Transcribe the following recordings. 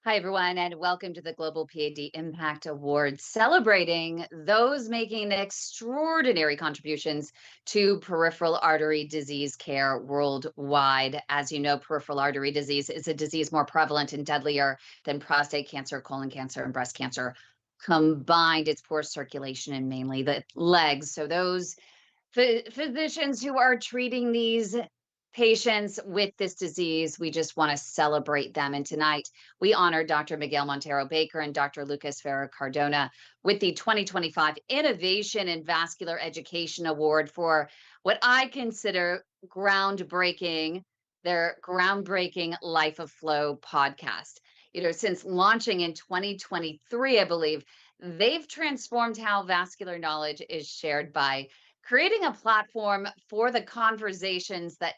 Hi, everyone, and welcome to the Global P.A.D. Impact Awards, celebrating those making extraordinary contributions to peripheral artery disease care worldwide. As you know, peripheral artery disease is a disease more prevalent and deadlier than prostate cancer, colon cancer, and breast cancer combined. It's poor circulation and mainly the legs. So those physicians who are treating these patients with this disease, we just want to celebrate them. And tonight, we honor Dr. Miguel Montero-Baker and Dr. Lucas Ferrer Cardona with the 2025 Innovation in Vascular Education Award for what I consider groundbreaking, their groundbreaking Life of Flow podcast. Since launching in 2023, I believe, they've transformed how vascular knowledge is shared by creating a platform for the conversations that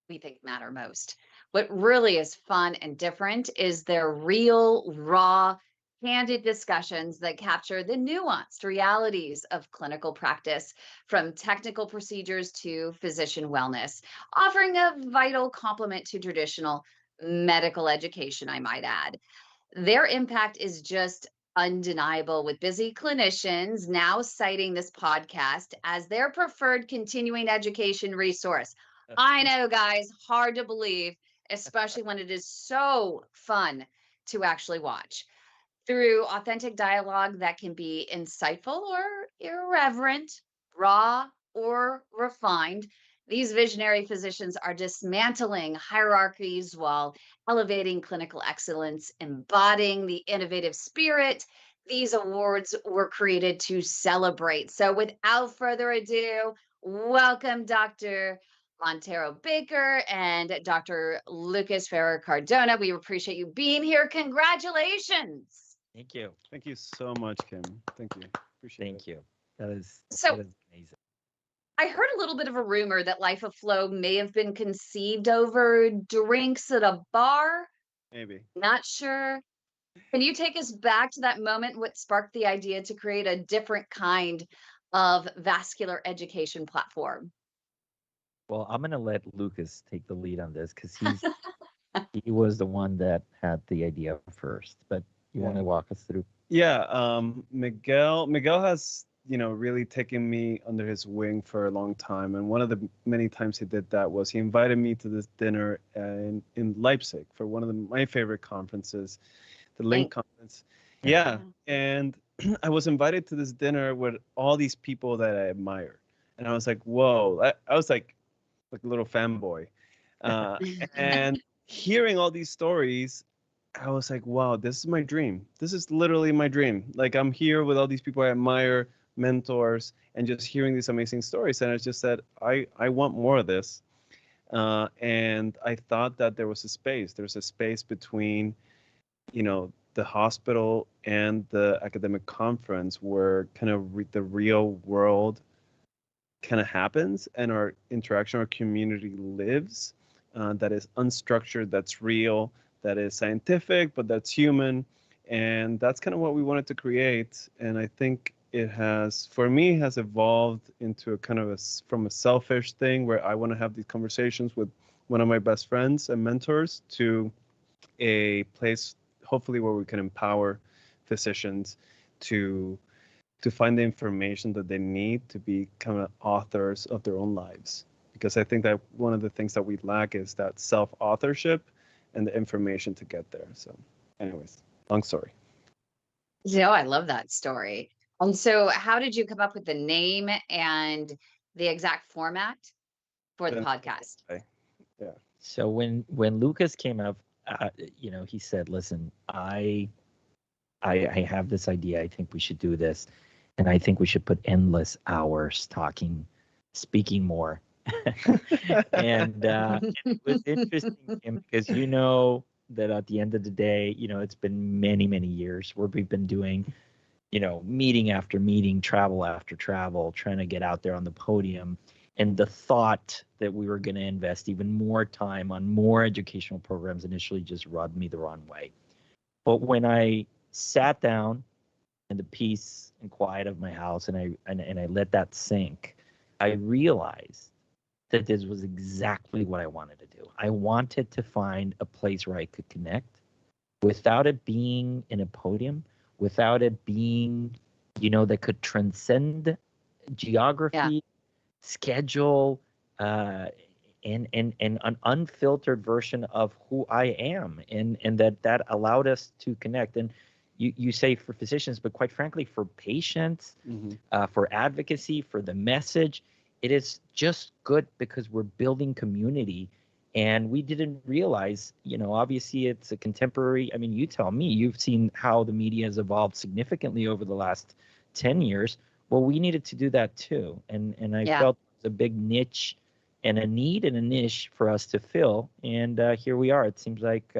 we think matter most. What really is fun and different is their real, raw, candid discussions that capture the nuanced realities of clinical practice, from technical procedures to physician wellness, offering a vital complement to traditional medical education, I might add. Their impact is just undeniable, with busy clinicians now citing this podcast as their preferred continuing education resource. I know, guys, hard to believe, especially when it is so fun to actually watch. Through authentic dialogue that can be insightful or irreverent, raw or refined, these visionary physicians are dismantling hierarchies while elevating clinical excellence, embodying the innovative spirit these awards were created to celebrate. So, without further ado, welcome Dr. Montero Baker and Dr. Lucas Ferrer Cardona. We appreciate you being here. Congratulations. Thank you. Thank you so much, Kim. Thank you. Appreciate Thank it. you. That is So, amazing. I heard a little bit of a rumor that Life of Flow may have been conceived over drinks at a bar. Maybe. Not sure. Can you take us back to that moment? What sparked the idea to create a different kind of vascular education platform? Well, I'm gonna let Lucas take the lead on this because he was the one that had the idea first. But you want Yeah. to walk us through? Yeah. Miguel has, really taken me under his wing for a long time. And one of the many times he did that was he invited me to this dinner in Leipzig for one of my favorite conferences, the Link Thank conference. Yeah. Yeah. And I was invited to this dinner with all these people that I admire. And I was like, whoa, I was like a little fanboy. Uh, and hearing all these stories, I was like, wow, this is my dream. This is literally my dream. Like, I'm here with all these people I admire, mentors, and just hearing these amazing stories. And I just said, I want more of this. And I thought that there was a space. There's a space between, the hospital and the academic conference where kind of the real world kind of happens and our interaction, our community lives, that is unstructured, that's real, that is scientific, but that's human. And that's kind of what we wanted to create. And I think it has, for me, has evolved into a kind of from a selfish thing where I want to have these conversations with one of my best friends and mentors to a place, hopefully, where we can empower physicians to find the information that they need to be kind of authors of their own lives. Because I think that one of the things that we lack is that self-authorship and the information to get there. So, anyways, long story. I love that story. And so, how did you come up with the name and the exact format for the Then, podcast? yeah. So when Lucas came up, he said, "Listen, I have this idea. I think we should do this, and I think we should put endless hours talking, speaking more." and it was interesting Kim, because you know that at the end of the day, it's been many years where we've been doing, meeting after meeting, travel after travel, trying to get out there on the podium. And the thought that we were going to invest even more time on more educational programs initially just rubbed me the wrong way. But when I sat down in the peace and quiet of my house and I let that sink, I realized that this was exactly what I wanted to do. I wanted to find a place where I could connect, without it being in a podium, without it being, that could transcend geography, schedule, and an unfiltered version of who I am, and that allowed us to connect. And you say for physicians, but quite frankly, for patients, for advocacy, for the message, it is just good because we're building community. And we didn't realize, obviously it's a contemporary, I mean, you tell me, you've seen how the media has evolved significantly over the last 10 years. Well, we needed to do that too. And I felt it was a big niche and a need and a niche for us to fill. And here we are. It seems like,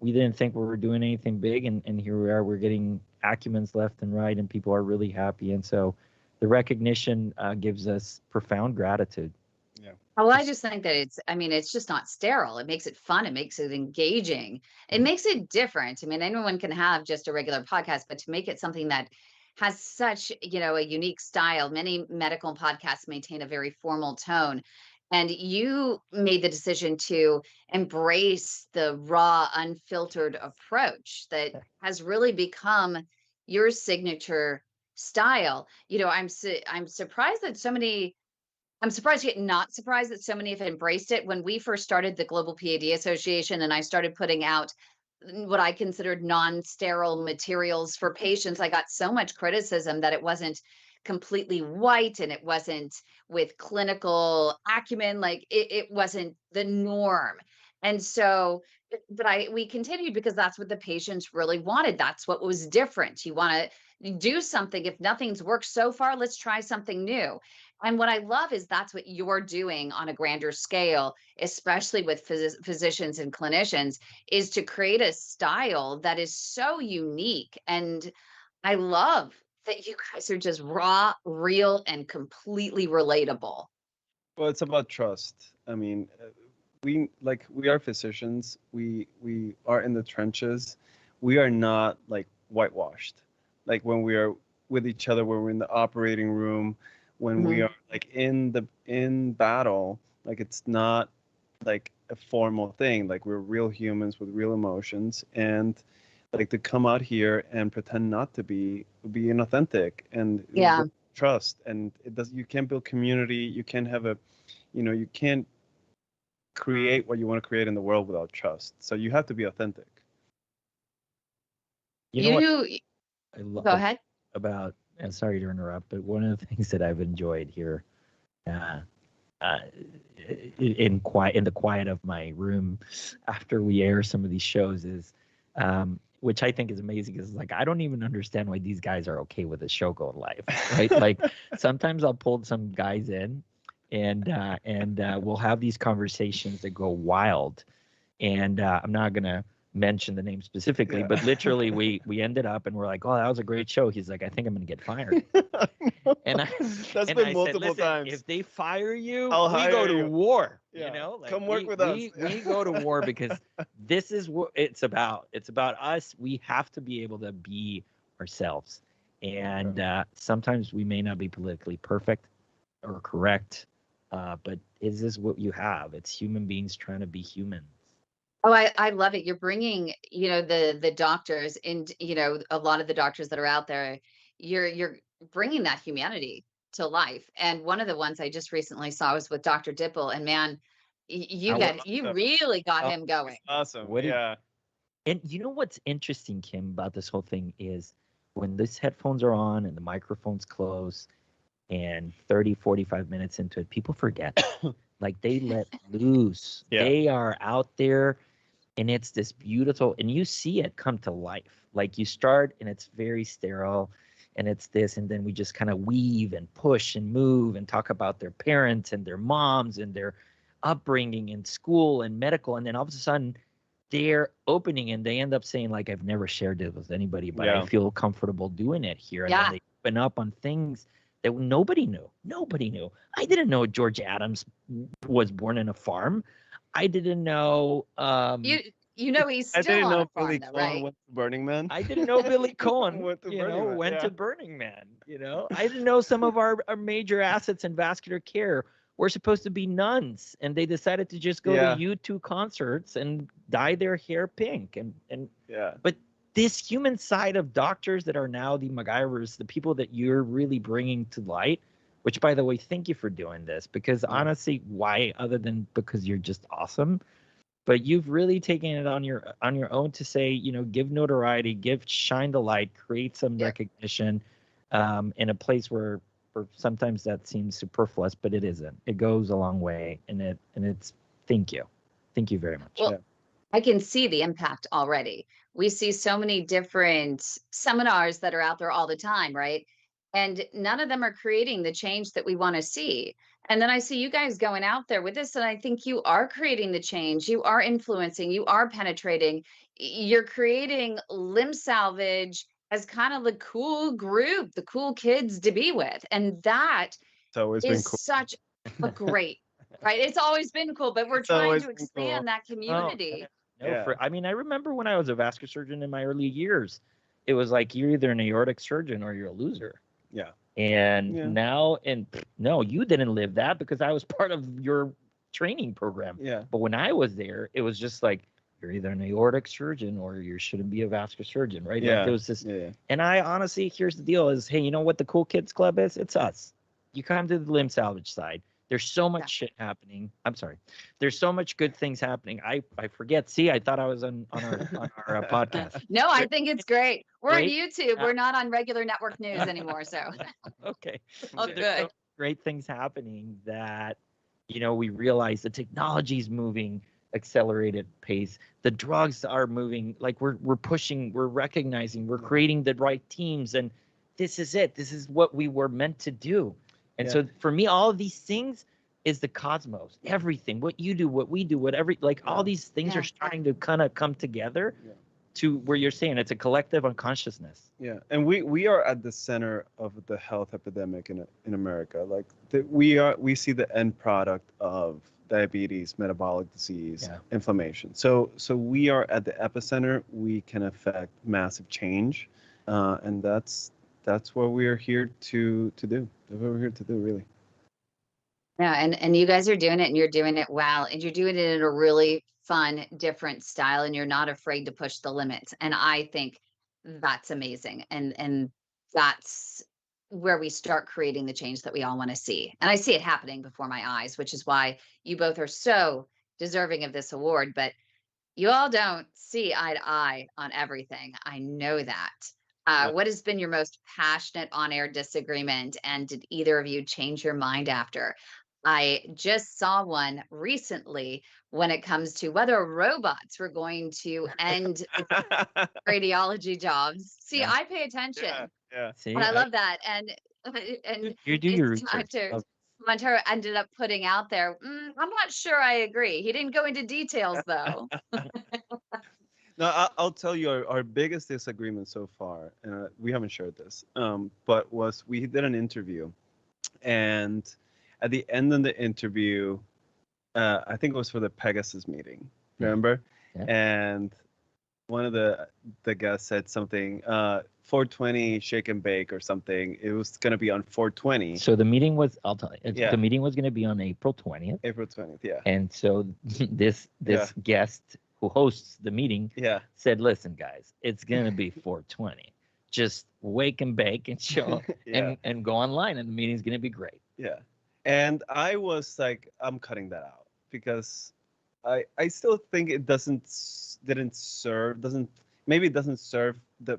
we didn't think we were doing anything big. And here we are. We're getting acumens left and right, and people are really happy. And so the recognition gives us profound gratitude. Yeah. Well, I just think that it's just not sterile. It makes it fun. It makes it engaging. It makes it different. I mean, anyone can have just a regular podcast, but to make it something that has such, a unique style, many medical podcasts maintain a very formal tone. And you made the decision to embrace the raw, unfiltered approach that has really become your signature style. I'm surprised that so many I'm surprised yet not surprised that so many have embraced it. When we first started the Global P.A.D. Association and I started putting out what I considered non-sterile materials for patients, I got so much criticism that it wasn't completely white and it wasn't with clinical acumen, like it wasn't the norm. And so, but we continued because that's what the patients really wanted. That's what was different. You want to do something. If nothing's worked so far, let's try something new. And what I love is that's what you're doing on a grander scale, especially with physicians and clinicians, is to create a style that is so unique. And I love that you guys are just raw, real, and completely relatable. Well, it's about trust. I mean, we are physicians. We are in the trenches. We are not like whitewashed. Like when we are with each other, when we're in the operating room, when we are like in battle, like it's not like a formal thing. Like we're real humans with real emotions, and like to come out here and pretend not to be inauthentic and trust. And you can't build community. You can't have you can't create what you want to create in the world without trust. So you have to be authentic. What I love Go ahead. about, and sorry to interrupt, but one of the things that I've enjoyed here, in the quiet of my room after we air some of these shows is, which I think is amazing, is like I don't even understand why these guys are okay with the show going live, right? Like sometimes I'll pull some guys in, and we'll have these conversations that go wild, and I'm not gonna mention the name specifically, but literally we ended up and we're like, oh, that was a great show. He's like, I think I'm gonna get fired. And That's been multiple times. If they fire you, I'll we go to war. Like come work with us. We go to war because this is what it's about. It's about us. We have to be able to be ourselves. And sometimes we may not be politically perfect or correct, but is this what you have? It's human beings trying to be humans. Oh, I love it. You're bringing, the doctors and, a lot of the doctors that are out there, you're bringing that humanity to life. And one of the ones I just recently saw was with Dr. Dipple, and man, you really got him going. Awesome. And you know what's interesting, Kim, about this whole thing is when these headphones are on and the microphone's close and 30, 45 minutes into it, people forget. Like they let loose. They are out there. And it's this beautiful, and you see it come to life. Like you start and it's very sterile and it's this, and then we just kind of weave and push and move and talk about their parents and their moms and their upbringing in school and medical. And then all of a sudden they're opening and they end up saying like, I've never shared this with anybody, but I feel comfortable doing it here. And then they open up on things that nobody knew. Nobody knew. I didn't know George Adams was born in a farm. I didn't know. He's still on a farm, Billy though, Cohen right? went to Burning Man. I didn't know Billy Cohen went to Burning Man. I didn't know some of our major assets in vascular care were supposed to be nuns, and they decided to just go to U2 concerts and dye their hair pink. And but this human side of doctors that are now the MacGyvers, the people that you're really bringing to light, which, by the way, thank you for doing this, because honestly, why, other than because you're just awesome, but you've really taken it on your own to say, you know, give notoriety, shine the light, create some recognition, in a place where sometimes that seems superfluous, but it isn't. It goes a long way, and it's thank you very much. Well, I can see the impact already. We see so many different seminars that are out there all the time, right? And none of them are creating the change that we want to see. And then I see you guys going out there with this, and I think you are creating the change. You are influencing, you are penetrating, you're creating limb salvage as kind of the cool group, the cool kids to be with. And that is cool. Such a great, right? It's always been cool, but we're trying to expand that community. I mean, I remember when I was a vascular surgeon in my early years, it was like, you're either an aortic surgeon or you're a loser. Yeah. And now, no, you didn't live that, because I was part of your training program. Yeah. But when I was there, it was just like, you're either an aortic surgeon or you shouldn't be a vascular surgeon, right? Yeah. Like, there was this, and I honestly, here's the deal is, hey, you know what the cool kids club is? It's us. You come to the limb salvage side. There's so much shit happening. I'm sorry. There's so much good things happening. I forget. See, I thought I was on our podcast. No, I think it's great. We're on YouTube. We're not on regular network news anymore. So okay. Oh, good. So great things happening that, you know, we realize the technology is moving accelerated pace. The drugs are moving. Like, we're pushing. We're recognizing. We're creating the right teams, and this is it. This is what we were meant to do. And so for me, all of these things is the cosmos, everything, what you do, what we do, whatever, like all these things are starting to kind of come together to where you're saying it's a collective unconsciousness. Yeah. And we are at the center of the health epidemic in America. Like, we see the end product of diabetes, metabolic disease, inflammation. So we are at the epicenter. We can affect massive change. And that's what we are here to do. That's what we're here to do, really. Yeah, and you guys are doing it, and you're doing it well, and you're doing it in a really fun, different style, and you're not afraid to push the limits. And I think that's amazing. And that's where we start creating the change that we all want to see. And I see it happening before my eyes, which is why you both are so deserving of this award. But you all don't see eye to eye on everything. I know that. What has been your most passionate on-air disagreement, and did either of you change your mind after? I just saw one recently when it comes to whether robots were going to end radiology jobs. See, I pay attention. See, and I love that. And you do your research. Dr. Montero ended up putting out there, I'm not sure I agree. He didn't go into details, though. No, I'll tell you our biggest disagreement so far, and we haven't shared this, but was we did an interview, and at the end of the interview, I think it was for the Pegasus meeting, remember? Yeah. And one of the guests said something, 420 shake and bake or something. It was going to be on 420. So the meeting was, I'll tell you, the meeting was going to be on April 20th. April 20th, yeah. And so this guest who hosts the meeting said, listen, guys, it's going to be 420. Just wake and bake and show and go online, and the meeting's going to be great. Yeah. And I was like, I'm cutting that out, because I still think it doesn't serve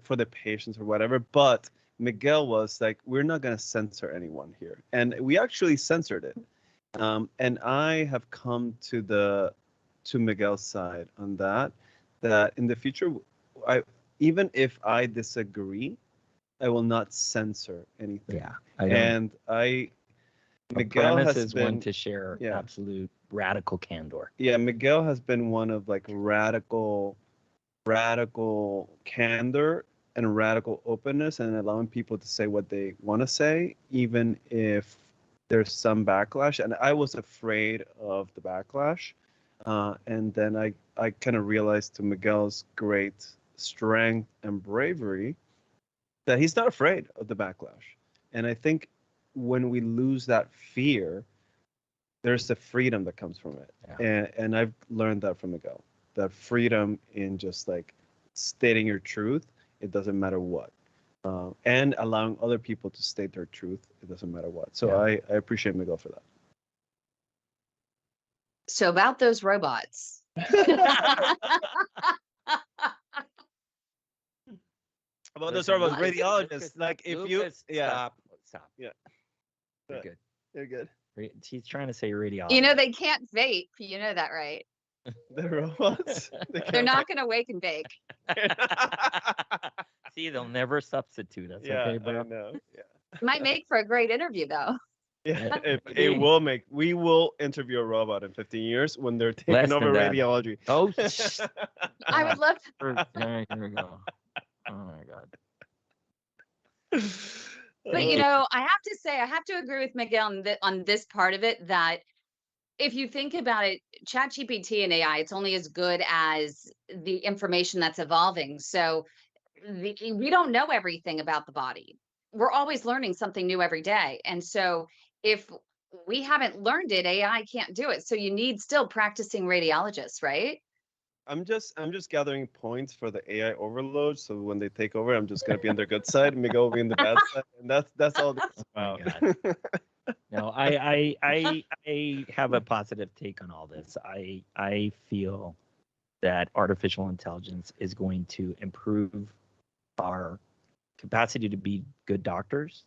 for the patients or whatever, but Miguel was like, we're not going to censor anyone here. And we actually censored it. And I have come to Miguel's side on that in the future, even if I disagree, I will not censor anything. Yeah. Miguel has been one to share absolute radical candor. Yeah, Miguel has been one of like radical candor and radical openness, and allowing people to say what they want to say, even if there's some backlash. And I was afraid of the backlash. And then I kind of realized, to Miguel's great strength and bravery, that he's not afraid of the backlash. And I think when we lose that fear, there's the freedom that comes from it. Yeah. And I've learned that from Miguel, that freedom in just like stating your truth. It doesn't matter what. And allowing other people to state their truth. It doesn't matter what. So Yeah. I appreciate Miguel for that. So about those robots. About Listen, those are Lucas, radiologists. Like if Lucas, you, yeah, stop. yeah, You're good. you're good. He's trying to say radiology. You know, they can't vape. You know that, right? The robots. They're not going to wake and bake. See, they'll never substitute us. Yeah, Okay, bro. I know. Yeah. Might make for a great interview, though. Yeah, it Maybe. will make. We will interview a robot in 15 years when they're taking Less over than that. radiology. Oh, I would love to. all right, here we go. Oh my God. But, you know, I have to say, I have to agree with Miguel on this part of it, that if you think about it, ChatGPT and AI, it's only as good as the information that's evolving. So we don't know everything about the body. We're always learning something new every day. And so if we haven't learned it, AI can't do it. So you need still practicing radiologists, right? I'm just gathering points for the AI overload. So when they take over, I'm just gonna be on their good side, Miguel will be on the bad side, and that's all this is Oh about. my God. No, I have a positive take on all this. I feel that artificial intelligence is going to improve our capacity to be good doctors.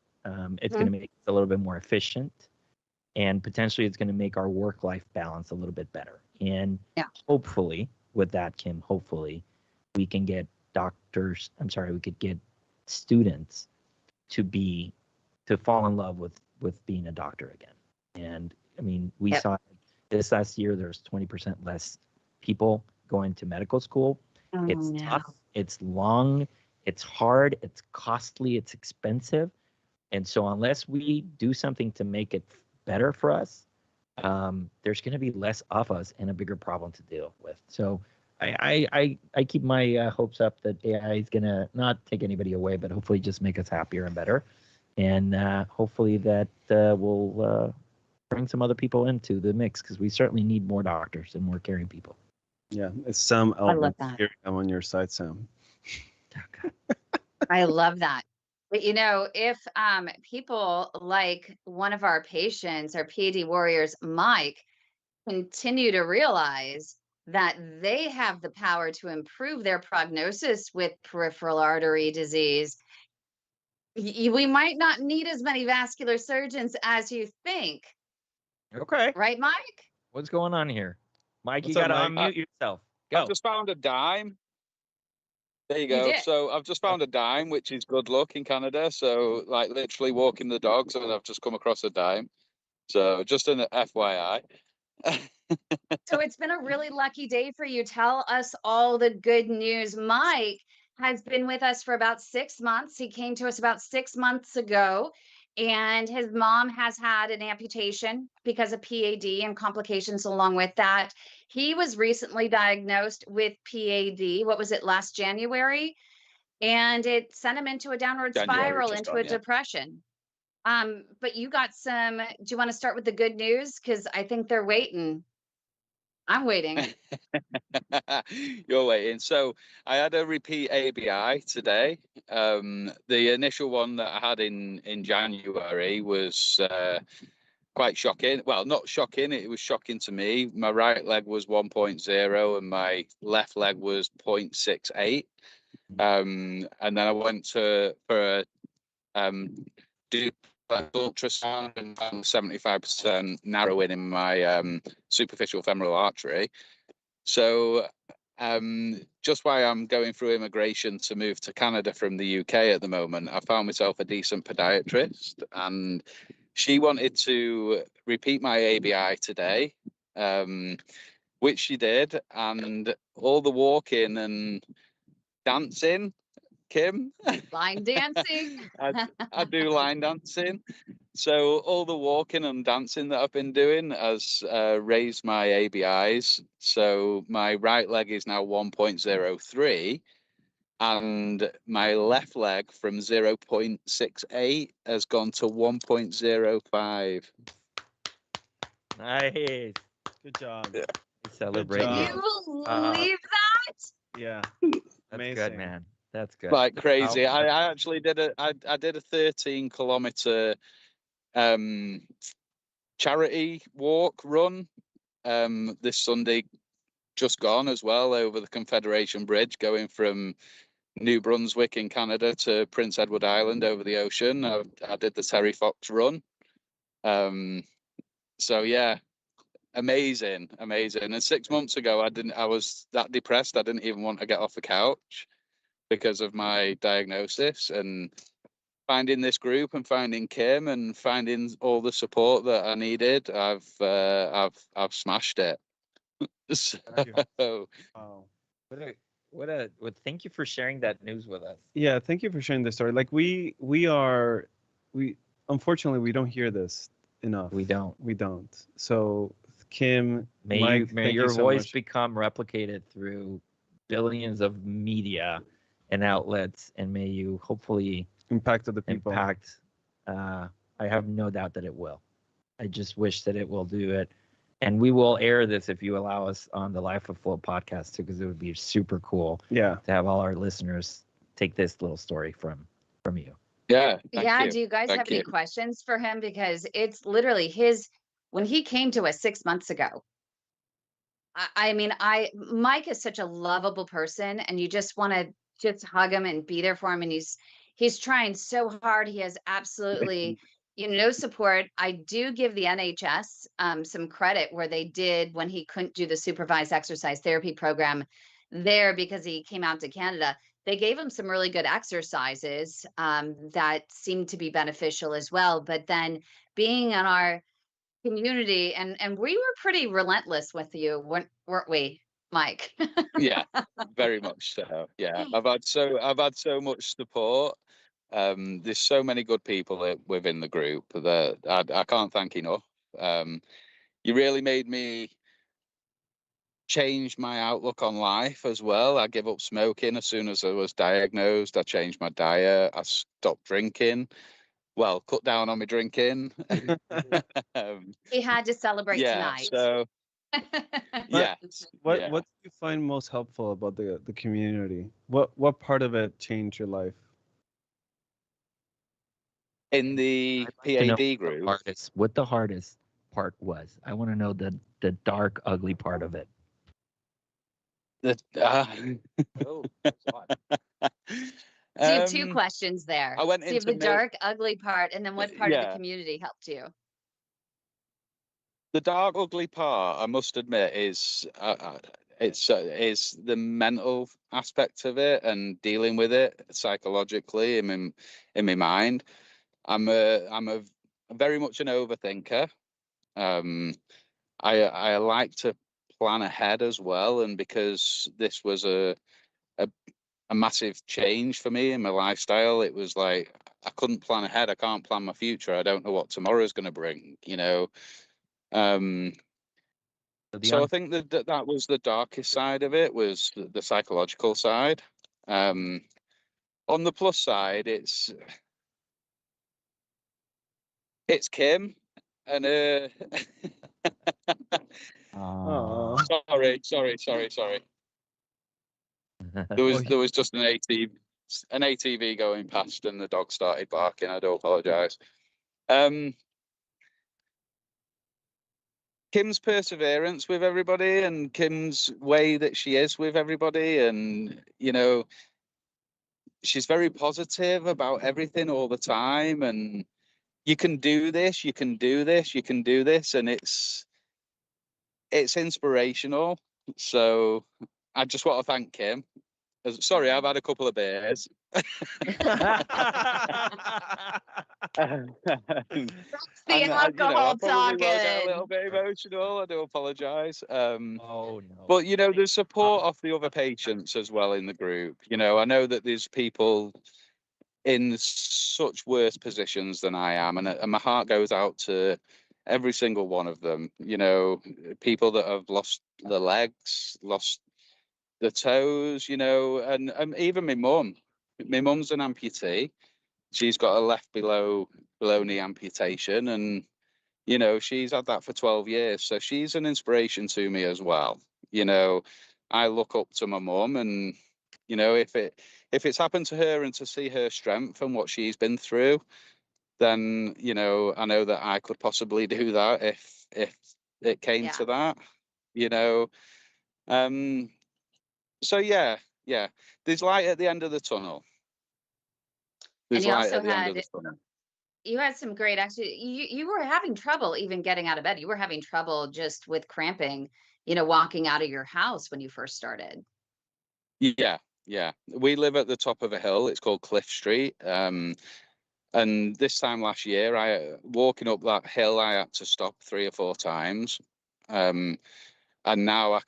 It's going to make us a little bit more efficient, and potentially it's going to make our work-life balance a little bit better. And hopefully, with that, Kim, hopefully we can get we could get students to fall in love with being a doctor again. And I mean, we saw this last year, there's 20% less people going to medical school. It's tough, it's long, it's hard, it's costly, it's expensive. And so unless we do something to make it better for us, there's going to be less of us and a bigger problem to deal with. So I keep my hopes up that AI is going to not take anybody away, but hopefully just make us happier and better. And hopefully that will bring some other people into the mix, because we certainly need more doctors and more caring people. Yeah, it's Sam I love Altman. that. I'm on your side, Sam. I love that. But you know, if people like one of our patients, our P.A.D. warriors, Mike, continue to realize that they have the power to improve their prognosis with peripheral artery disease, we might not need as many vascular surgeons as you think. Okay. Right, Mike? What's going on here? Mike, What's you up, got to Mike? unmute yourself. Go. I've just found a dime. There you You go. did. So I've just found a dime, which is good luck in Canada. So like literally walking the dogs, and I've just come across a dime. So just an FYI. So it's been a really lucky day for you. Tell us all the good news. Mike has been with us for about 6 months. He came to us about 6 months ago, and his mom has had an amputation because of P.A.D. and complications along with that. He was recently diagnosed with P.A.D. What was it, last January? And it sent him into a downward January spiral, just into gone, a yeah. depression. But you got some, do you want to start with the good news? Because I think they're waiting. I'm waiting. You're waiting. So I had a repeat ABI today. The initial one that I had in January was quite shocking. Well, not shocking. It was shocking to me. My right leg was 1.0 and my left leg was 0.68. And then I went for a ultrasound and found 75% narrowing in my superficial femoral artery. So just while I'm going through immigration to move to Canada from the UK at the moment, I found myself a decent podiatrist, and she wanted to repeat my ABI today, which she did, and all the walking and dancing, Kim. Line dancing. I do line dancing. So all the walking and dancing that I've been doing has raised my ABIs. So my right leg is now 1.03 and my left leg from 0.68 has gone to 1.05. Nice. Good job. Yeah. Celebrate. job. Can you. you believe that? Yeah. That's Amazing. good, man. That's good. Like crazy. How- I actually did I did a 13-kilometer charity run this Sunday just gone as well, over the Confederation Bridge, going from New Brunswick in Canada to Prince Edward Island over the ocean. I did the Terry Fox run. So yeah, amazing. And 6 months ago, I was that depressed. I didn't even want to get off the couch because of my diagnosis, and finding this group and finding Kim and finding all the support that I needed, I've smashed it. So, Wow. Thank you for sharing that news with us. Yeah, thank you for sharing the story. Like we unfortunately we don't hear this enough. We don't. We don't. So Kim, May Mike, may thank your you so voice much. become replicated through billions of media and outlets, and may you hopefully Impact of the people. impact. I have no doubt that it will. I just wish that it will do it. And we will air this if you allow us on the Life of Flow podcast too, because it would be super cool Yeah. to have all our listeners take this little story from you. yeah. Thank Yeah, you. do you guys Thank have any you. questions for him? Because it's literally when he came to us 6 months ago. I mean, Mike is such a lovable person, and you just want to just hug him and be there for him. And he's trying so hard. He has absolutely, no support. I do give the NHS some credit where they did, when he couldn't do the supervised exercise therapy program there because he came out to Canada. They gave him some really good exercises that seemed to be beneficial as well. But then being in our community, and we were pretty relentless with you, weren't we, Mike? Yeah, very much so. Yeah, I've had so much support. There's so many good people within the group that I can't thank enough. You really made me change my outlook on life as well. I gave up smoking as soon as I was diagnosed. I changed my diet. I stopped drinking. Well, cut down on my drinking. He had to celebrate Yeah. tonight. So yeah. What Yeah. do you find most helpful about the community? What part of it changed your life? In the To know P.A.D. group. what the hardest part was. I want to know the dark, ugly part of it. Oh, So you have two questions there. I went So you have into the dark, ugly part, and then what part of the yeah. community helped you? The dark, ugly part, I must admit, is is the mental aspect of it and dealing with it psychologically in my mind. I'm a very much an overthinker. I like to plan ahead as well, and because this was a massive change for me in my lifestyle, it was like I couldn't plan ahead. I can't plan my future. I don't know what tomorrow's going to bring. So I think that was the darkest side of it, was the psychological side. On the plus side, it's Kim, and Oh. sorry. There was just an ATV going past, and the dog started barking. I do apologise. Kim's perseverance with everybody, and Kim's way that she is with everybody, and she's very positive about everything all the time, and you can do this, you can do this, you can do this, and it's inspirational. So I just want to thank Kim. Sorry, I've had a couple of beers. The alcohol I probably will get a little talking. bit emotional. I do apologise. Oh no. But there's support of the other patients as well in the group. I know that there's people in such worse positions than I am, and my heart goes out to every single one of them. People that have lost the legs, lost the toes, and even my mum. My mum's an amputee. She's got a left below knee amputation, and You know, she's had that for 12 years. So she's an inspiration to me as well. You know, I look up to my mum, and, you know, if it's happened to her and to see her strength and what she's been through, then, you know, I know that I could possibly do that if it came Yeah. to that, you know. So yeah, there's light at the end of the tunnel. And There's you light also at the end of had the tunnel. you had some great, actually, you were having trouble even getting out of bed. You were having trouble just with cramping, walking out of your house when you first started. Yeah, yeah. We live at the top of a hill. It's called Cliff Street. And this time last year, walking up that hill, I had to stop 3 or 4 times. And now I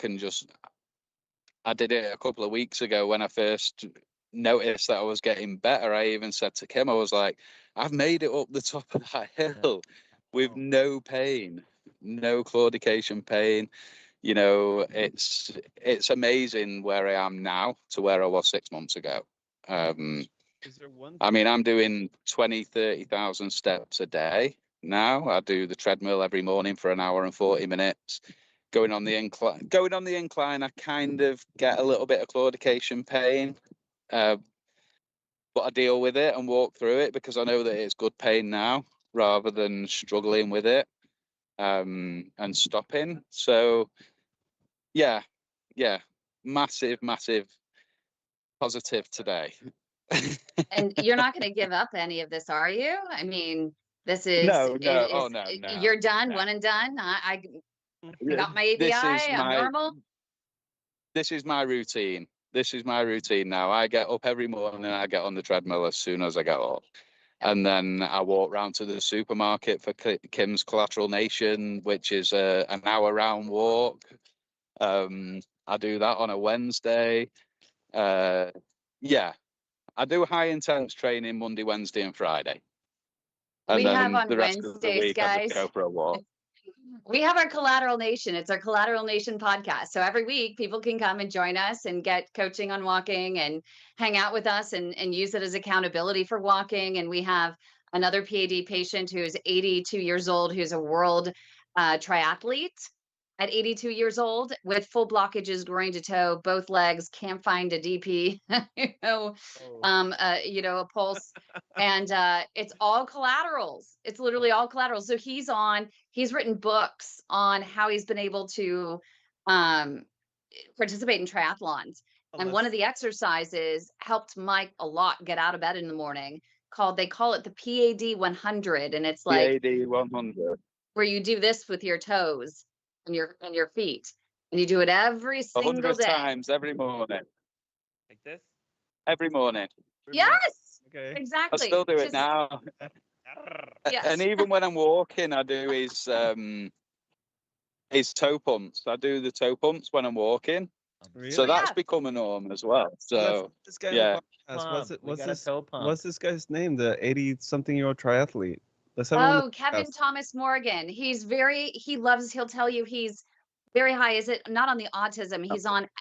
did it a couple of weeks ago when I first noticed that I was getting better. I even said to Kim, I was like, I've made it up the top of that hill with no pain, no claudication pain. You know, it's amazing where I am now to where I was 6 months ago. Is there one I thing? mean, I'm doing 20,000-30,000 steps a day now. I do the treadmill every morning for an hour and 40 minutes. Going on the incline, I kind of get a little bit of claudication pain, but I deal with it and walk through it because I know that it's good pain now, rather than struggling with it and stopping. So yeah, massive positive today. And you're not going to give up any of this, are you? I mean, this is, No, oh no, you're done, no. one and done. I got my This is ABI, I'm normal. This is my routine. This is my routine now. I get up every morning and I get on the treadmill as soon as I get up. And then I walk round to the supermarket for Kim's Collateral Nation, which is an hour round walk. I do that on a Wednesday. Yeah, I do high intense training Monday, Wednesday, and Friday. And We have then on the rest of the Wednesdays, week, I just guys. go for a walk. We have our Collateral Nation. It's our Collateral Nation podcast. So every week people can come and join us and get coaching on walking and hang out with us and use it as accountability for walking. And we have another P.A.D. patient who's 82 years old, who's a world triathlete at 82 years old with full blockages, groin to toe, both legs, can't find a DP, a pulse. And it's all collaterals. It's literally all collaterals. So he's written books on how he's been able to participate in triathlons. And one of the exercises helped Mike a lot get out of bed in the morning. They call it the P.A.D. 100, and it's like P.A.D. 100. where you do this with your toes and your feet, and you do it every single 100 day. times every morning. Like this? Every morning. Yes, Okay. exactly. I still do it now. Yes. And even when I'm walking, I do his toe pumps. I do the toe pumps when I'm walking. Really? So that's Yeah. become a norm as well. So this guy yeah. What's this guy's name? The 80-something-year-old triathlete. Let's have him on the Kevin podcast. Thomas Morgan. He'll tell you he's very high. Is it not on the autism?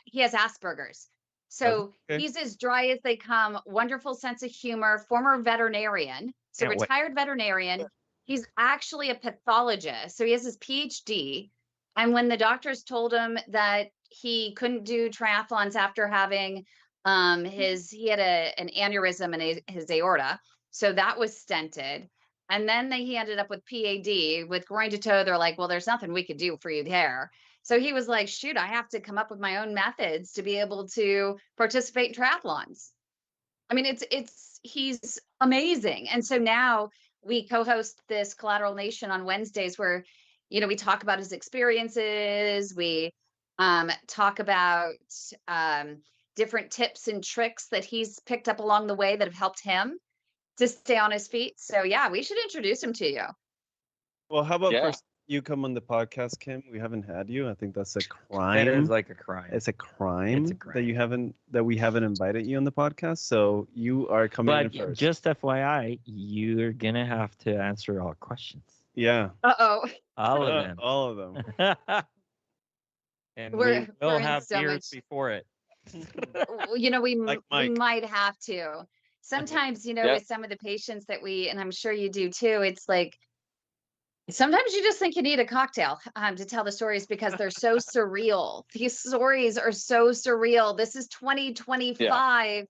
He has Asperger's. So Okay. he's as dry as they come, wonderful sense of humor, former veterinarian. So Can't wait. retired veterinarian. He's actually a pathologist. So he has his PhD. And when the doctors told him that he couldn't do triathlons after having he had an aneurysm in his aorta. So that was stented. And then he ended up with P.A.D. with groin to toe. They're like, well, there's nothing we could do for you there. So he was like, shoot, I have to come up with my own methods to be able to participate in triathlons. I mean, he's amazing. And so now we co-host this Collateral Nation on Wednesdays where, we talk about his experiences. We talk about different tips and tricks that he's picked up along the way that have helped him to stay on his feet. So yeah, we should introduce him to you. Well, how about first you come on the podcast, Kim? We haven't had you. I think that's a crime. That is like a crime. It's a crime that we haven't invited you on the podcast. So you are coming in But first. just FYI, you're gonna have to answer all questions. Yeah. Uh-oh. All of them. All of them. And We're we'll in have so beers much- before it. we Like Mike. might have to. Sometimes, with some of the patients that and I'm sure you do too, it's like Sometimes you just think you need a cocktail to tell the stories because they're so surreal. These stories are so surreal. This is 2025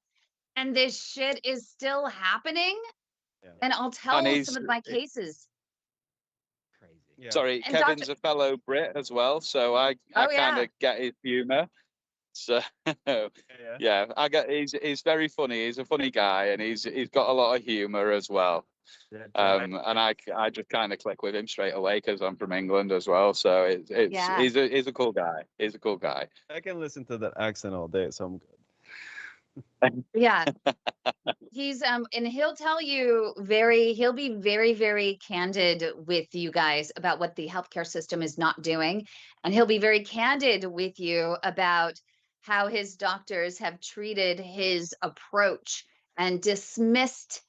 and this shit is still happening. Yeah. And I'll And tell some of my cases. Crazy. Yeah. Sorry, And Kevin's a fellow Brit as well, so I Oh, kind yeah. of get his humour. So yeah, he's very funny. He's a funny guy, and he's got a lot of humour as well. And I just kind of click with him straight away because I'm from England as well. So Yeah. he's a cool guy. He's a cool guy. I can listen to that accent all day, so I'm good. Yeah. He's and he'll tell you he'll be very, very candid with you guys about what the healthcare system is not doing. And he'll be very candid with you about how his doctors have treated his approach and dismissed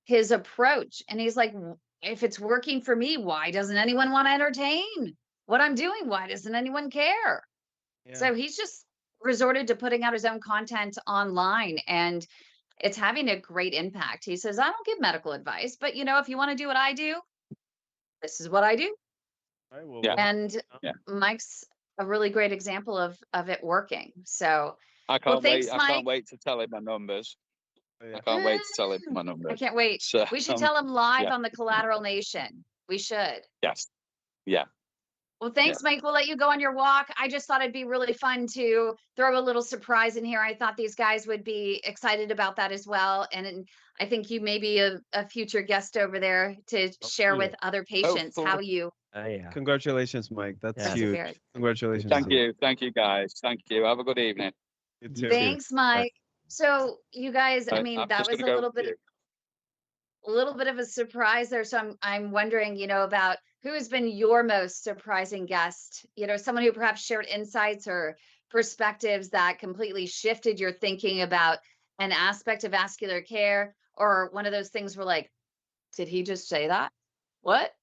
his approach. And he's like, if it's working for me, why doesn't anyone want to entertain what I'm doing? Why doesn't anyone care? Yeah. So he's just resorted to putting out his own content online, and it's having a great impact. He says, I don't give medical advice, but if you want to do what I do, this is what I do. All right, well, Yeah. And Yeah. Mike's a really great example of it working. So I can't thanks, wait. I Mike. can't wait to tell him my numbers. yeah. I can't wait to tell him my I numbers. can't wait. So, We should tell him live yeah. on the Collateral Nation. We should. Yes. Yeah. Well, thanks, Mike. We'll let you go on your walk. I just thought it'd be really fun to throw a little surprise in here. I thought these guys would be excited about that as well. And I think you may be a future guest over there to share with other patients how you Yeah. Congratulations, Mike. That's Yeah. huge. persevered. Congratulations. Thank to you. you. Thank you, guys. Thank you. Have a good evening. You too. Thanks, Mike. So you guys, I mean, I'm that just was gonna a go. little bit of a surprise there. So I'm wondering, about who has been your most surprising guest, someone who perhaps shared insights or perspectives that completely shifted your thinking about an aspect of vascular care, or one of those things where like, did he just say that? What?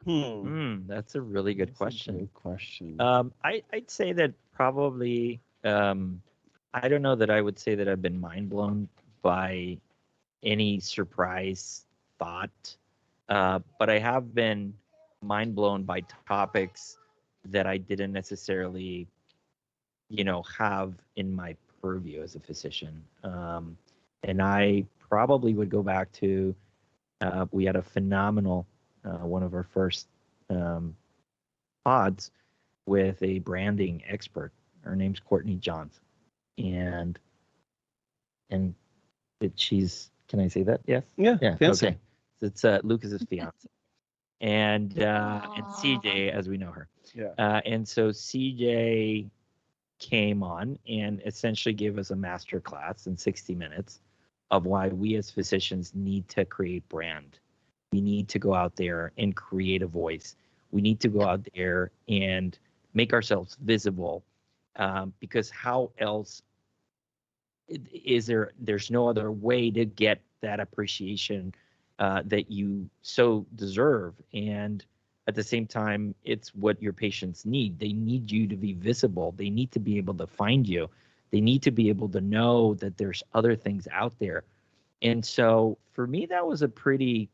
That's a really good question. Good question. I'd say that probably, I don't know that I would say that I've been mind blown by any surprise thought, but I have been mind blown by topics that I didn't necessarily, have in my purview as a physician. And I probably would go back to, we had a phenomenal, one of our first pods with a branding expert. Her name's Courtney Johns, and she's, can I say that? Yes. Yeah. Fiance. Okay. So it's Lucas's fiance, and CJ, as we know her. Yeah. And so CJ came on and essentially gave us a master class in 60 minutes of why we as physicians need to create brand. We need to go out there and create a voice. We need to go out there and make ourselves visible, because how else is there's no other way to get that appreciation that you so deserve. And at the same time, it's what your patients need. They need you to be visible. They need to be able to find you. They need to be able to know that there's other things out there. And so for me, that was a pretty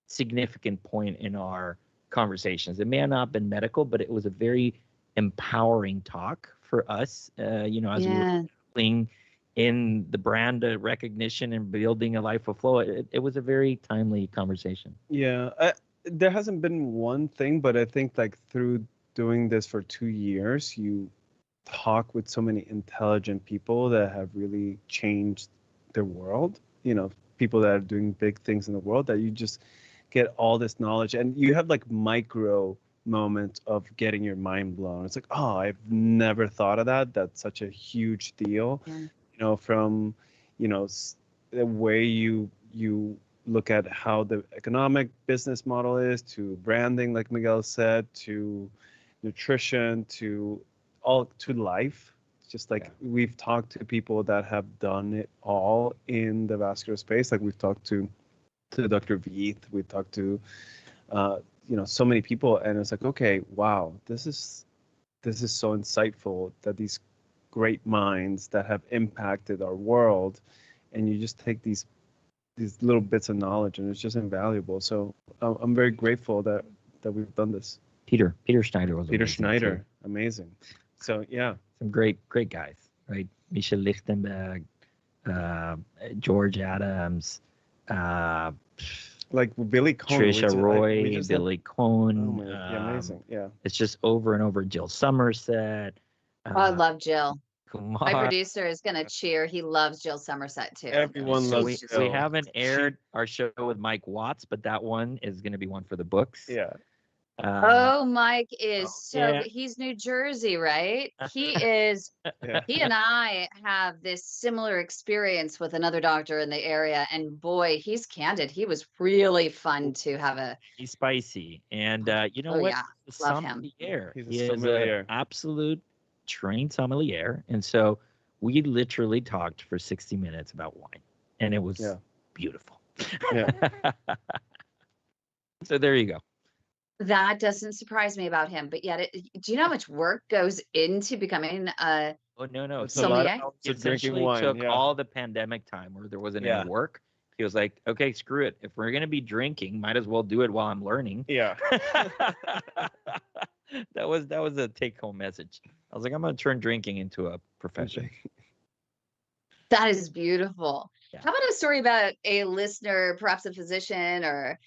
significant point in our conversations. It may have not been medical, but it was a very empowering talk for us, as we were playing in the brand recognition and building a life of flow. It was a very timely conversation. Yeah. There hasn't been one thing, but I think like through doing this for 2 years, you talk with so many intelligent people that have really changed their world, people that are doing big things in the world, that you just get all this knowledge, and you have like micro moments of getting your mind blown. It's like, oh, I've never thought of that. That's such a huge deal. Yeah. From, the way you look at how the economic business model is, to branding, like Miguel said, to nutrition, to life. Just like we've talked to people that have done it all in the vascular space. Like we've talked to Dr. Veith, we've talked to, so many people, and it's like, okay, wow, this is so insightful, that these great minds that have impacted our world, and you just take these little bits of knowledge, and it's just invaluable. So I'm very grateful that that we've done this. Peter Schneider was Peter amazing Schneider, too. amazing. So yeah, Some great guys, right? Michel Lichtenberg, George Adams, like Billy Cohn, Trisha Roy, Billy Cohn. Oh my, yeah, amazing. Yeah, it's just over and over. Jill Somerset. Oh, I love Jill. Kumar. My producer is going to cheer. He loves Jill Somerset too. Everyone She's loves just- Jill. We haven't aired our show with Mike Watts, but that one is going to be one for the books. yeah. Oh, Mike is yeah. he's New Jersey, right? He is. Yeah. He and I have this similar experience with another doctor in the area, and boy, he's candid. He was really fun to have a. He's spicy, and you know Oh, what? yeah. He's a Love him. sommelier. He's a He is sommelier. an absolute trained sommelier, and so we literally talked for 60 minutes about wine, and it was beautiful. Yeah. So there you go. That doesn't surprise me about him, but yet, do you know how much work goes into becoming a? Oh no! It's a lot sommelier? of He drinking essentially wine. took Yeah. all the pandemic time where there wasn't Yeah. any work. He was like, okay, screw it. If we're gonna be drinking, might as well do it while I'm learning. Yeah. that was a take-home message. I was like, I'm gonna turn drinking into a profession. That is beautiful. Yeah. How about a story about a listener, perhaps a physician or,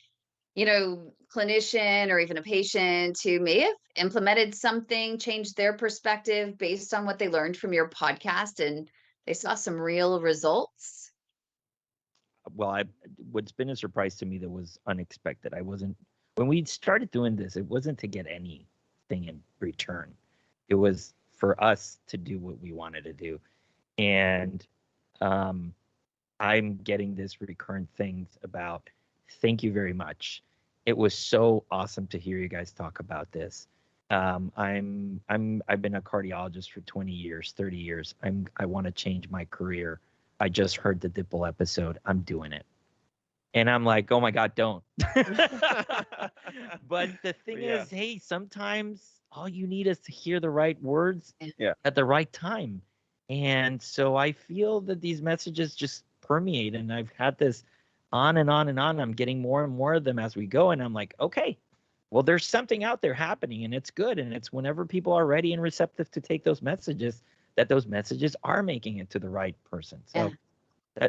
clinician or even a patient who may have implemented something, changed their perspective based on what they learned from your podcast and they saw some real results? Well, what's been a surprise to me that was unexpected. When we started doing this, it wasn't to get anything in return. It was for us to do what we wanted to do. And I'm getting this recurrent things about, thank you very much. It was so awesome to hear you guys talk about this. I've been a cardiologist for 20 years, 30 years. I want to change my career. I just heard the Dipple episode. I'm doing it. And I'm like, oh my God, don't. But the thing is, hey, sometimes all you need is to hear the right words at the right time. And so I feel that these messages just permeate, and I've had this on and on and on. I'm getting more and more of them as we go. And I'm like, okay, well, there's something out there happening, and it's good. And it's whenever people are ready and receptive to take those messages, that those messages are making it to the right person. So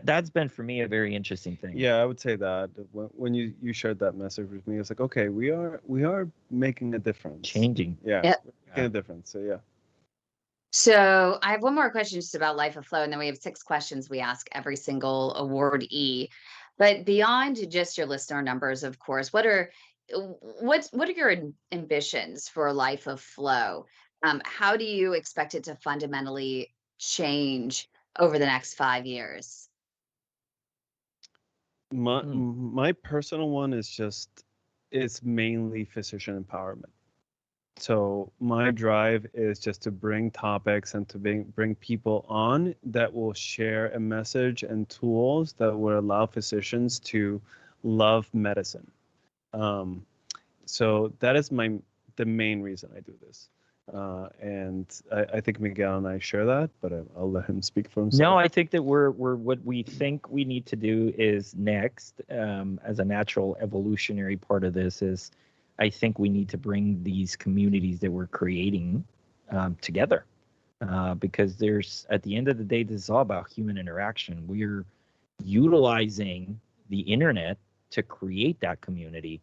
that's been for me a very interesting thing. Yeah, I would say that when you shared that message with me, it's like, okay, we are making a difference. Changing. Yeah. Making a difference. So yeah. So I have one more question just about Life of Flow, and then we have 6 questions we ask every single awardee. But beyond just your listener numbers, of course, what are your ambitions for Life of Flow? How do you expect it to fundamentally change over the next 5 years? My personal one is it's mainly physician empowerment. So my drive is just to bring topics and to bring people on that will share a message and tools that will allow physicians to love medicine. So that is the main reason I do this. And I think Miguel and I share that, but I'll let him speak for himself. No, I think that we're what we think we need to do is next, as a natural evolutionary part of this is, I think we need to bring these communities that we're creating together, because at the end of the day, this is all about human interaction. We're utilizing the internet to create that community,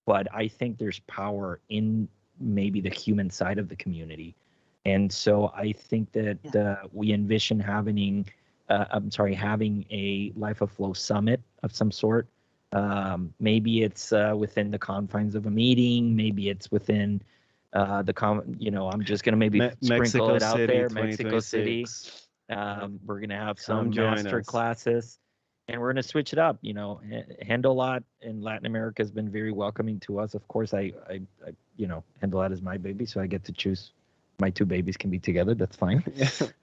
but I think there's power in maybe the human side of the community. And so I think that we envision having a Life of Flow summit of some sort. Maybe it's within the confines of a meeting. Maybe it's within I'm just going to maybe sprinkle it out there. Mexico City. We're going to have some master classes, and we're going to switch it up. Hendelot in Latin America has been very welcoming to us. Of course, I Hendelot is my baby, so I get to choose. My 2 babies can be together. That's fine.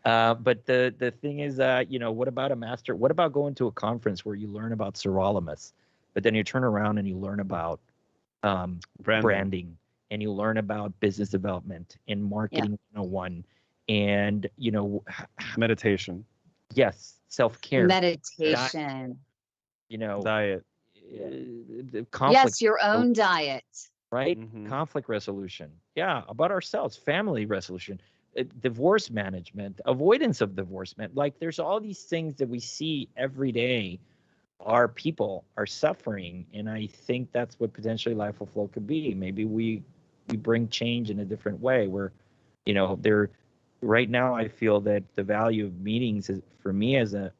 But the thing is, what about a master? What about going to a conference where you learn about sirolimus, but then you turn around and you learn about branding, and you learn about business development and marketing 101, and meditation. Yes, self-care, meditation. Diet. conflict. Yes, your own diet. right? Mhm. Conflict resolution. Yeah, about ourselves, family resolution, divorce management, avoidance of divorcement. Like there's all these things that we see every day. Our people are suffering, and I think that's what potentially Life will Flow could be. Maybe we bring change in a different way. Where, there right now I feel that the value of meetings is, for me as a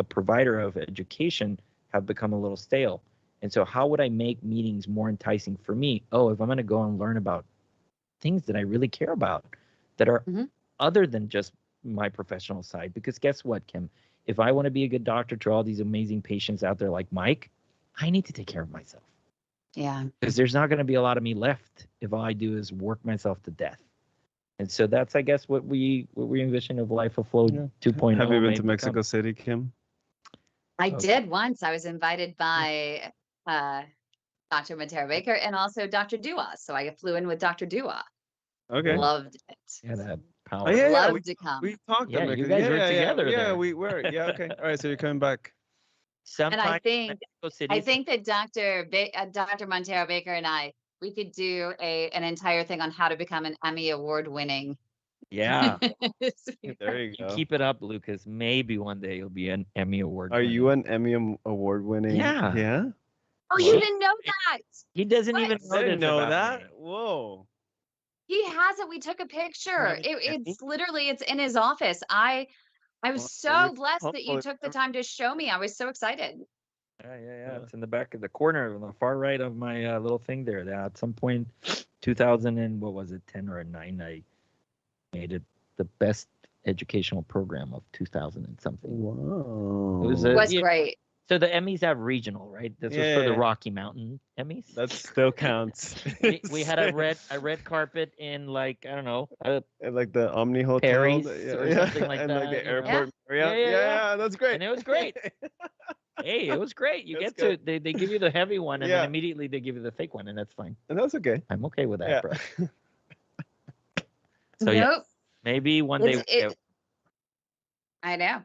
provider of education, have become a little stale. And so how would I make meetings more enticing for me? Oh, if I'm going to go and learn about things that I really care about that are Mhm. other than just my professional side. Because guess what, Kim? If I want to be a good doctor to all these amazing patients out there like Mike, I need to take care of myself. Yeah. Because there's not going to be a lot of me left if all I do is work myself to death. And so that's, I guess, what we envision of Life of Flow 2.0. Have you been may to become. Mexico City, Kim? I Okay. did once. I was invited by Dr. Montero-Baker and also Dr. Dua. So I flew in with Dr. Dua. Okay. Loved it. Yeah, that Oh power. yeah, yeah. Loved to come. We talked. Yeah, to you Mexico. guys yeah, were yeah, together yeah. there. We were. Yeah. Okay. All right. So you're coming back. And I Sometimes think Mexico City. that Dr. Montero-Baker and I, we could do an entire thing on how to become an Emmy award winning. Yeah. There you You go. keep it up, Lucas. Maybe one day you'll be an Emmy Award. Are you winner. an Emmy award winning? Yeah. Yeah. Oh, Well, you didn't know that? He doesn't What? even I know didn't this know about that. me. Whoa. He has it. We took a picture. Emmy? It's literally it's in his office. I was Well, so we blessed that you humble took the it. time to show me. I was so excited. Yeah. It's in the back of the corner on the far right of my little thing there. That at some point, 2000 and what was it, 10 or 9, I made it the best educational program of 2000 and something. Wow. It was It was yeah. great. So the Emmys have regional, right? This was for the Yeah. Rocky Mountain Emmys. That still counts. we had a red carpet in, like, I don't know, And like the Omni Hotel, Paris or something like and that. like the you know? airport. Marriott. Yeah. That's great. And it was great. Hey, it was great. You That's get to they give you the heavy one, and Yeah. then immediately they give you the thick one, and that's fine. And that's okay. I'm okay with that, Yeah. bro. So yeah, Nope. maybe one day. I know.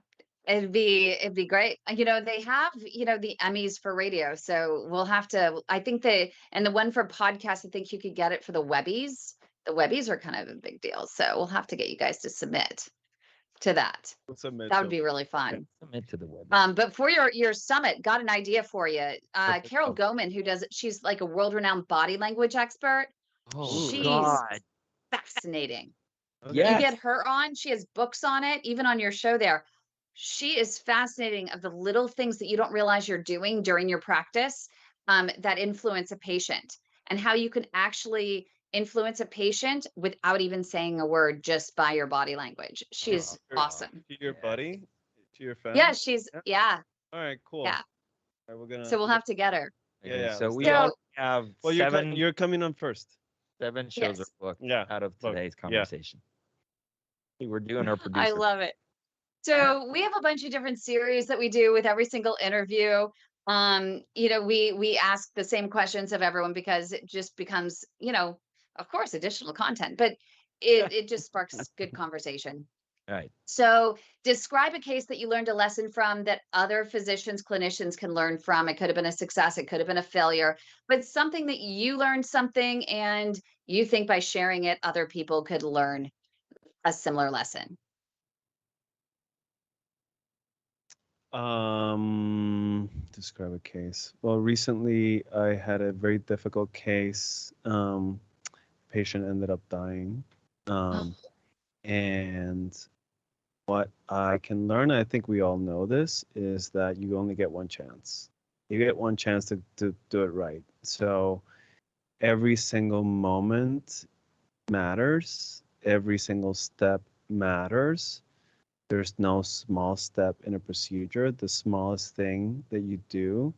It'd be great. They have, the Emmys for radio. So we'll have to, I think and the one for podcasts, I think you could get it for the Webbies. The Webbies are kind of a big deal. So we'll have to get you guys to submit to that. We'll submit That to would be really fun. Submit to the web. But for your summit, got an idea for you. Carol Goman, she's like a world-renowned body language expert. Oh She's God. fascinating. Okay. You Yes. get her on, she has books on it, even on your show there. She is fascinating of the little things that you don't realize you're doing during your practice that influence a patient, and how you can actually influence a patient without even saying a word, just by your body language. She's awesome. To your buddy, to your friend. Yeah, she's yeah. All right, cool. Yeah. All right, we're gonna. So we'll have to get her. Yeah. So we So- all have Well, seven you're coming on first. shows Yes. are booked Yeah, out of booked. today's Yeah. conversation. We're doing our producer. I love it. So we have a bunch of different series that we do with every single interview. We ask the same questions of everyone because it just becomes, of course, additional content, but it just sparks good conversation. All right. So describe a case that you learned a lesson from that other physicians, clinicians can learn from. It could have been a success, it could have been a failure, but something that you learned something and you think by sharing it, other people could learn a similar lesson. Describe a case. Well, recently I had a very difficult case. Patient ended up dying. And what I can learn, I think we all know this, is that you only get one chance. You get one chance to do it right. So every single moment matters. Every single step matters. There's no small step in a procedure. The smallest thing that you do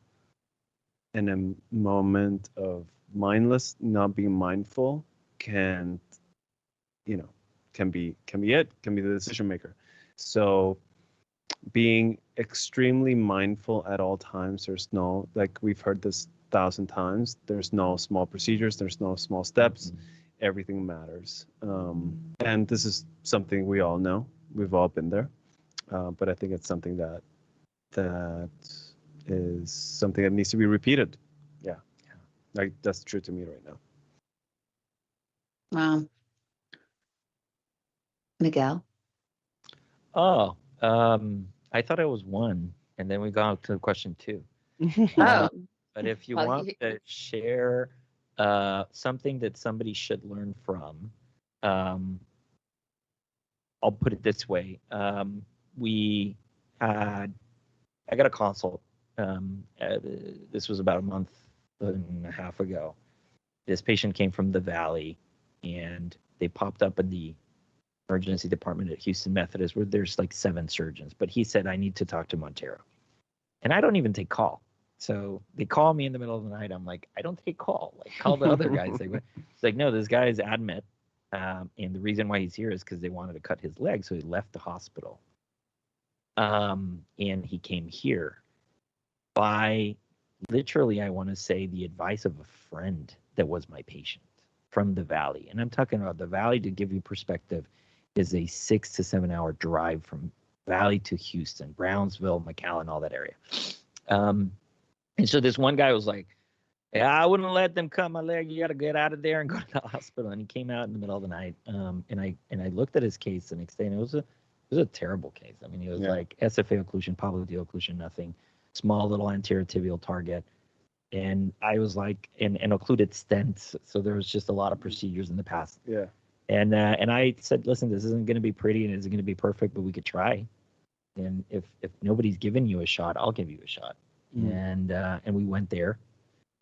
in a moment of not being mindful can be it, can be the decision maker. So being extremely mindful at all times. There's no, like we've heard this 1,000 times, there's no small procedures, there's no small steps. Everything matters. And this is something we all know. We've all been there. But I think it's something that is something that needs to be repeated. Yeah. Like that's true to me right now. Wow. Miguel? Oh, I thought I was one, and then we got to question two. Oh, But if you well, want to share something that somebody should learn from, um, I'll put it this way. We had, I got a consult. This was about a month and a half ago. This patient came from the Valley, and they popped up in the emergency department at Houston Methodist, where there's like 7 surgeons. But he said, I need to talk to Montero. And I don't even take call. So they call me in the middle of the night. I'm like, I don't take call. Like, call the other guys. It's like, no, this guy is admit. And the reason why he's here is because they wanted to cut his leg. So he left the hospital. And he came here by literally, I want to say, the advice of a friend that was my patient from the Valley. And I'm talking about the Valley, to give you perspective, is a 6 to 7 hour drive from Valley to Houston, Brownsville, McAllen, all that area. And so this one guy was like, yeah, I wouldn't let them cut my leg. You got to get out of there and go to the hospital. And he came out in the middle of the night. And I looked at his case the next day, and it was a terrible case. I mean, it was like SFA occlusion, popliteal occlusion, nothing, small little anterior tibial target. And I was like, and occluded stents. So there was just a lot of procedures in the past. Yeah. And I said, listen, this isn't going to be pretty and it isn't going to be perfect, but we could try. And if nobody's given you a shot, I'll give you a shot. And we went there,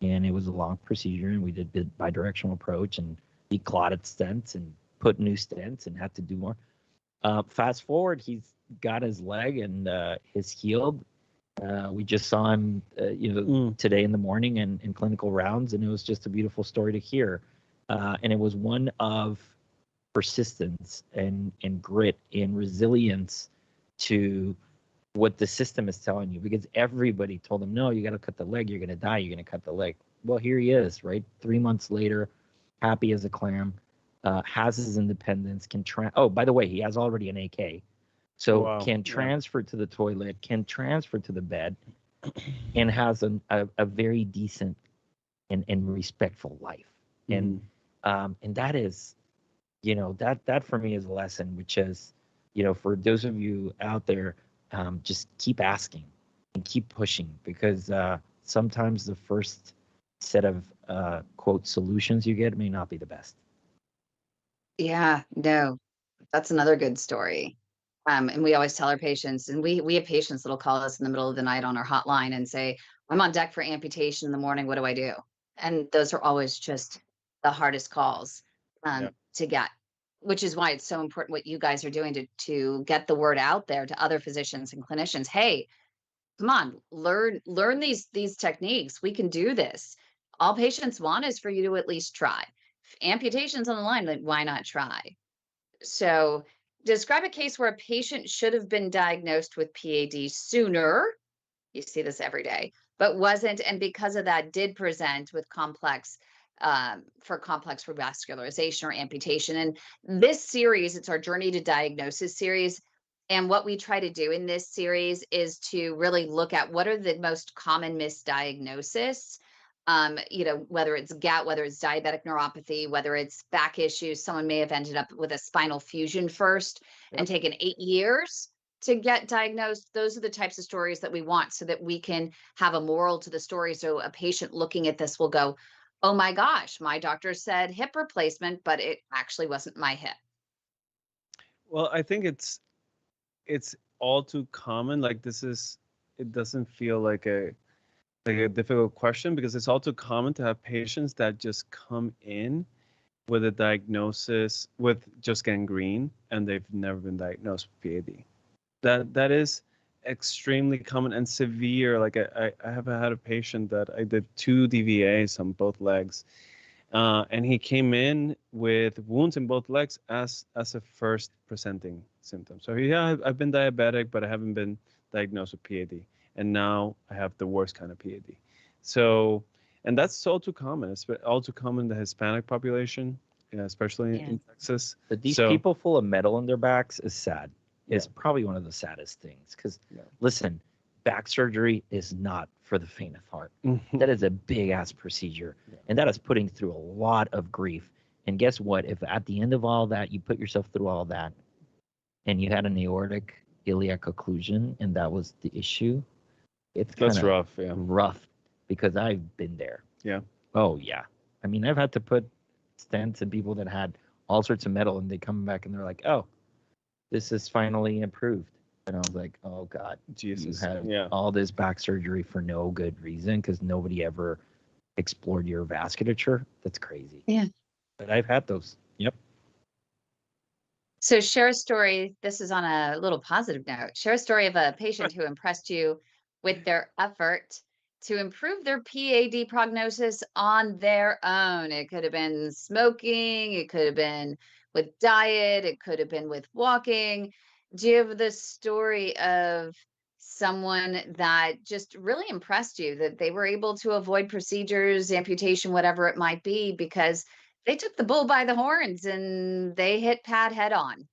and it was a long procedure, and we did bidirectional approach, and he clotted stents and put new stents and had to do more. Fast forward, he's got his leg and is healed. We just saw him, today in the morning and in clinical rounds, and it was just a beautiful story to hear. And it was one of persistence and grit and resilience to what the system is telling you, because everybody told him, no, you got to cut the leg, you're going to die, you're going to cut the leg. Well, here he is, right? 3 months later, happy as a clam, has his independence, oh, by the way, he has already an AK, so can transfer to the toilet, can transfer to the bed, and has a very decent and respectful life. And that is, that for me is a lesson, which is, for those of you out there, just keep asking and keep pushing, because sometimes the first set of quote solutions you get may not be the best. Yeah, no, that's another good story. And we always tell our patients, and we have patients that'll call us in the middle of the night on our hotline and say, I'm on deck for amputation in the morning. What do I do? And those are always just the hardest calls to get, which is why it's so important what you guys are doing to get the word out there to other physicians and clinicians. Hey, come on, learn these techniques. We can do this. All patients want is for you to at least try. If amputation's on the line, then why not try? So describe a case where a patient should have been diagnosed with PAD sooner. You see this every day, but wasn't, and because of that did present with complex revascularization or amputation. And this series, it's our Journey to Diagnosis series. And what we try to do in this series is to really look at what are the most common misdiagnoses, whether it's gout, whether it's diabetic neuropathy, whether it's back issues. Someone may have ended up with a spinal fusion first and taken 8 years to get diagnosed. Those are the types of stories that we want, so that we can have a moral to the story. So a patient looking at this will go, oh my gosh, my doctor said hip replacement, but it actually wasn't my hip. Well, I think it's all too common. Like it doesn't feel like a difficult question, because it's all too common to have patients that just come in with a diagnosis with just gangrene, and they've never been diagnosed with PAD. That is extremely common and severe. Like I have had a patient that I did 2 DVAs on both legs, and he came in with wounds in both legs as a first presenting symptom. So I've been diabetic, but I haven't been diagnosed with PAD, and now I have the worst kind of PAD. So, and that's all too common. It's all too common in the Hispanic population, especially in Texas. But these people full of metal in their backs is sad. It's probably one of the saddest things, because listen, back surgery is not for the faint of heart. Mhm. That is a big ass procedure, and that is putting through a lot of grief. And guess what? If at the end of all that you put yourself through all that, and you had an aortic iliac occlusion, and that was the issue, it's kind That's of rough. Yeah. rough because I've been there. Yeah. Oh yeah. I mean, I've had to put stents in people that had all sorts of metal, and they come back and they're like, "Oh, this is finally improved." And I was like, "Oh God, Jesus. you had Yeah. all this back surgery for no good reason because nobody ever explored your vasculature. That's crazy." Yeah. But I've had those. Yep. So share a story. This is on a little positive note. Share a story of a patient who impressed you with their effort to improve their PAD prognosis on their own. It could have been smoking, it could have been with diet, it could have been with walking. Do you have the story of someone that just really impressed you, that they were able to avoid procedures, amputation, whatever it might be, because they took the bull by the horns and they hit P.A.D head on?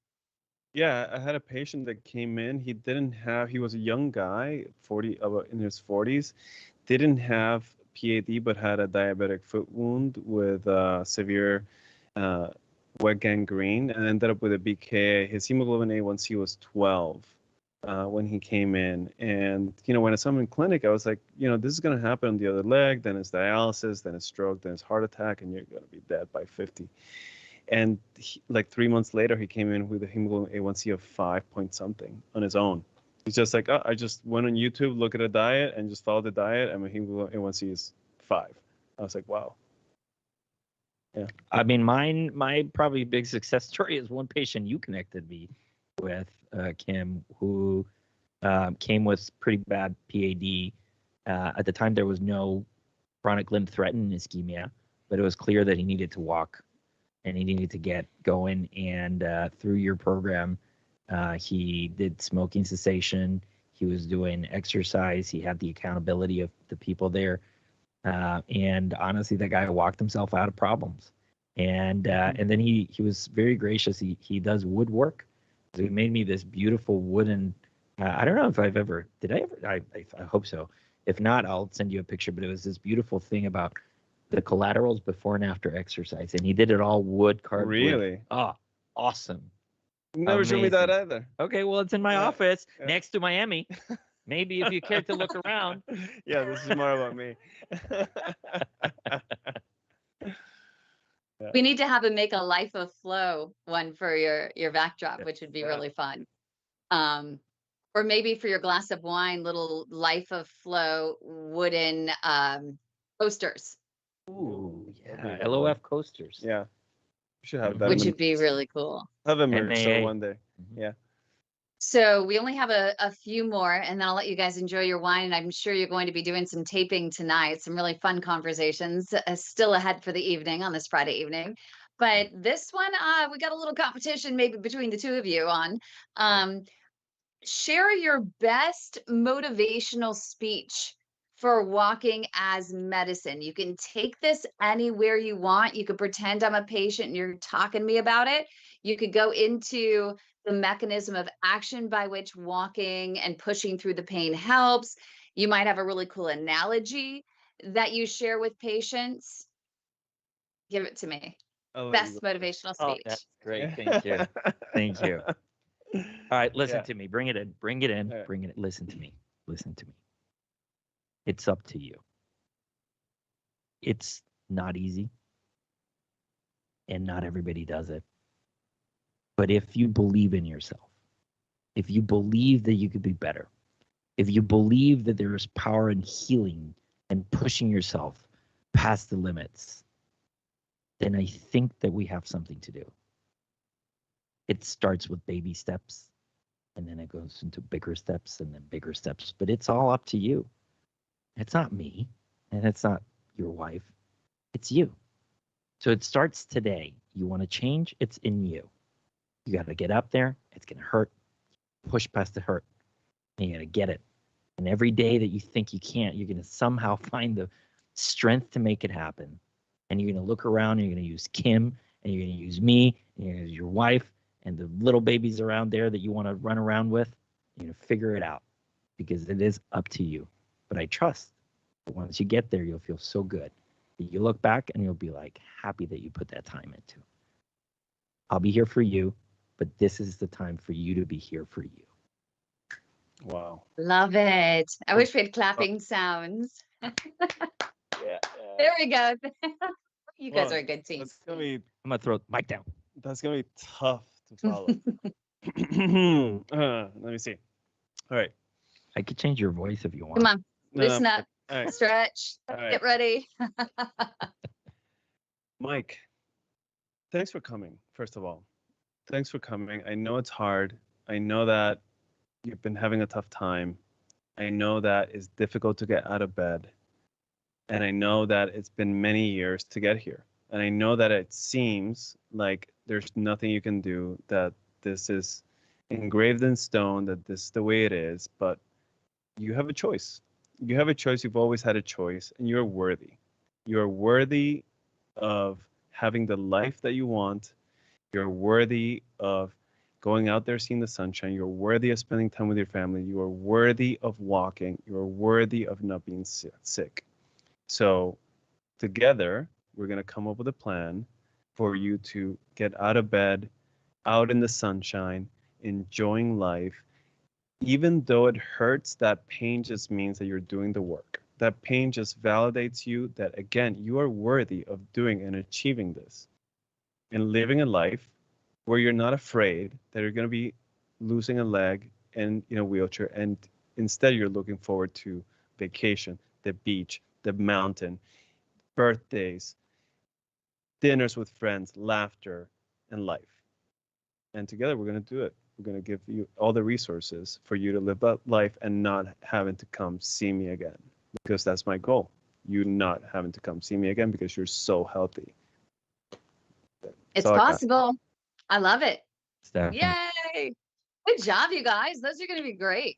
Yeah, I had a patient that came in. He was a young guy, 40, in his 40s, didn't have PAD, but had a diabetic foot wound with severe wet gangrene, and ended up with a BK. His hemoglobin A1C was 12 when he came in. And, when I saw him in clinic, I was like, this is going to happen on the other leg, then it's dialysis, then it's stroke, then it's heart attack, and you're going to be dead by 50. And like 3 months later, he came in with a hemoglobin A1C of 5 point something on his own. He's just like, oh, I just went on YouTube, look at a diet, and just followed the diet, and my hemoglobin A1C is 5. I was like, wow. Yeah. I mean, my probably big success story is one patient you connected me with, Kim, who came with pretty bad PAD. At the time, there was no chronic limb-threatening ischemia, but it was clear that he needed to walk and he needed to get going. And through your program, he did smoking cessation. He was doing exercise. He had the accountability of the people there. And honestly, that guy walked himself out of problems. And then he was very gracious. He does woodwork. So he made me this beautiful wooden. I don't know if I've ever did. I hope so. If not, I'll send you a picture. But it was this beautiful thing about the collaterals before and after exercise, and he did it all wood carved. Really? Wood. Oh, awesome. Never showed me that either. Okay, well, it's in my office yeah. next to Miami. Maybe if you care to look around. Yeah, this is more about me. We need to have a make a life of flow one for your backdrop, which would be really fun. Or maybe for your glass of wine, little life of flow wooden posters. Ooh, yeah, LOF coasters. Yeah, we should have that. Which would be really cool. Have a merch show one day. Yeah. So we only have a few more, and then I'll let you guys enjoy your wine. And I'm sure you're going to be doing some taping tonight, some really fun conversations still ahead for the evening on this Friday evening. But this one, we got a little competition maybe between the two of you on. Share your best motivational speech for walking as medicine. You can take this anywhere you want. You could pretend I'm a patient and you're talking to me about it. You could go into the mechanism of action by which walking and pushing through the pain helps. You might have a really cool analogy that you share with patients. Give it to me. Best motivational speech. Oh, that's great. Thank you. Thank you. All right, listen to me. Bring it in. Bring it in. Bring it in. Listen to me. Listen to me. It's up to you. It's not easy, and not everybody does it. But if you believe in yourself, if you believe that you could be better, if you believe that there is power in healing and pushing yourself past the limits, then I think that we have something to do. It starts with baby steps, and then it goes into bigger steps and then bigger steps. But it's all up to you. It's not me, and it's not your wife. It's you. So it starts today. You want to change? It's in you. You got to get up there. It's going to hurt. Push past the hurt. And you got to get it. And every day that you think you can't, you're going to somehow find the strength to make it happen. And you're going to look around, and you're going to use Kim, and you're going to use me, and you're going to use your wife, and the little babies around there that you want to run around with. You're going to figure it out. because it is up to you. But I trust that once you get there, you'll feel so good that you look back and you'll be like happy that you put that time into. I'll be here for you, but this is the time for you to be here for you. Wow. Love it. I wish we had clapping sounds. Yeah. There we go. You guys Well, are a good team. That's gonna be I'm gonna throw the mic down. that's gonna be tough to follow. Let me see. All right. I could change your voice if you want. Come on, No, loosen no, up, all right. stretch, All right. get ready. Mike, thanks for coming, first of all. Thanks for coming. I know it's hard. I know that you've been having a tough time. I know that it's difficult to get out of bed. And I know that it's been many years to get here. And I know that it seems like there's nothing you can do, that this is engraved in stone, that this is the way it is. But you have a choice. You have a choice. You've always had a choice, and you're worthy. You're worthy of having the life that you want. You're worthy of going out there, seeing the sunshine. You're worthy of spending time with your family. You are worthy of walking. You are worthy of not being sick. So together, we're going to come up with a plan for you to get out of bed, out in the sunshine, enjoying life. Even though it hurts, that pain just means that you're doing the work. That pain just validates you that, again, you are worthy of doing and achieving this and living a life where you're not afraid that you're going to be losing a leg and in a wheelchair. And instead, you're looking forward to vacation, the beach, the mountain, birthdays, dinners with friends, laughter, and life. And together, we're going to do it. We're going to give you all the resources for you to live that life and not having to come see me again, because that's my goal. You not having to come see me again because you're so healthy. It's all I got. possible. I love it. Stephanie. Yay. Good job, you guys. Those are going to be great.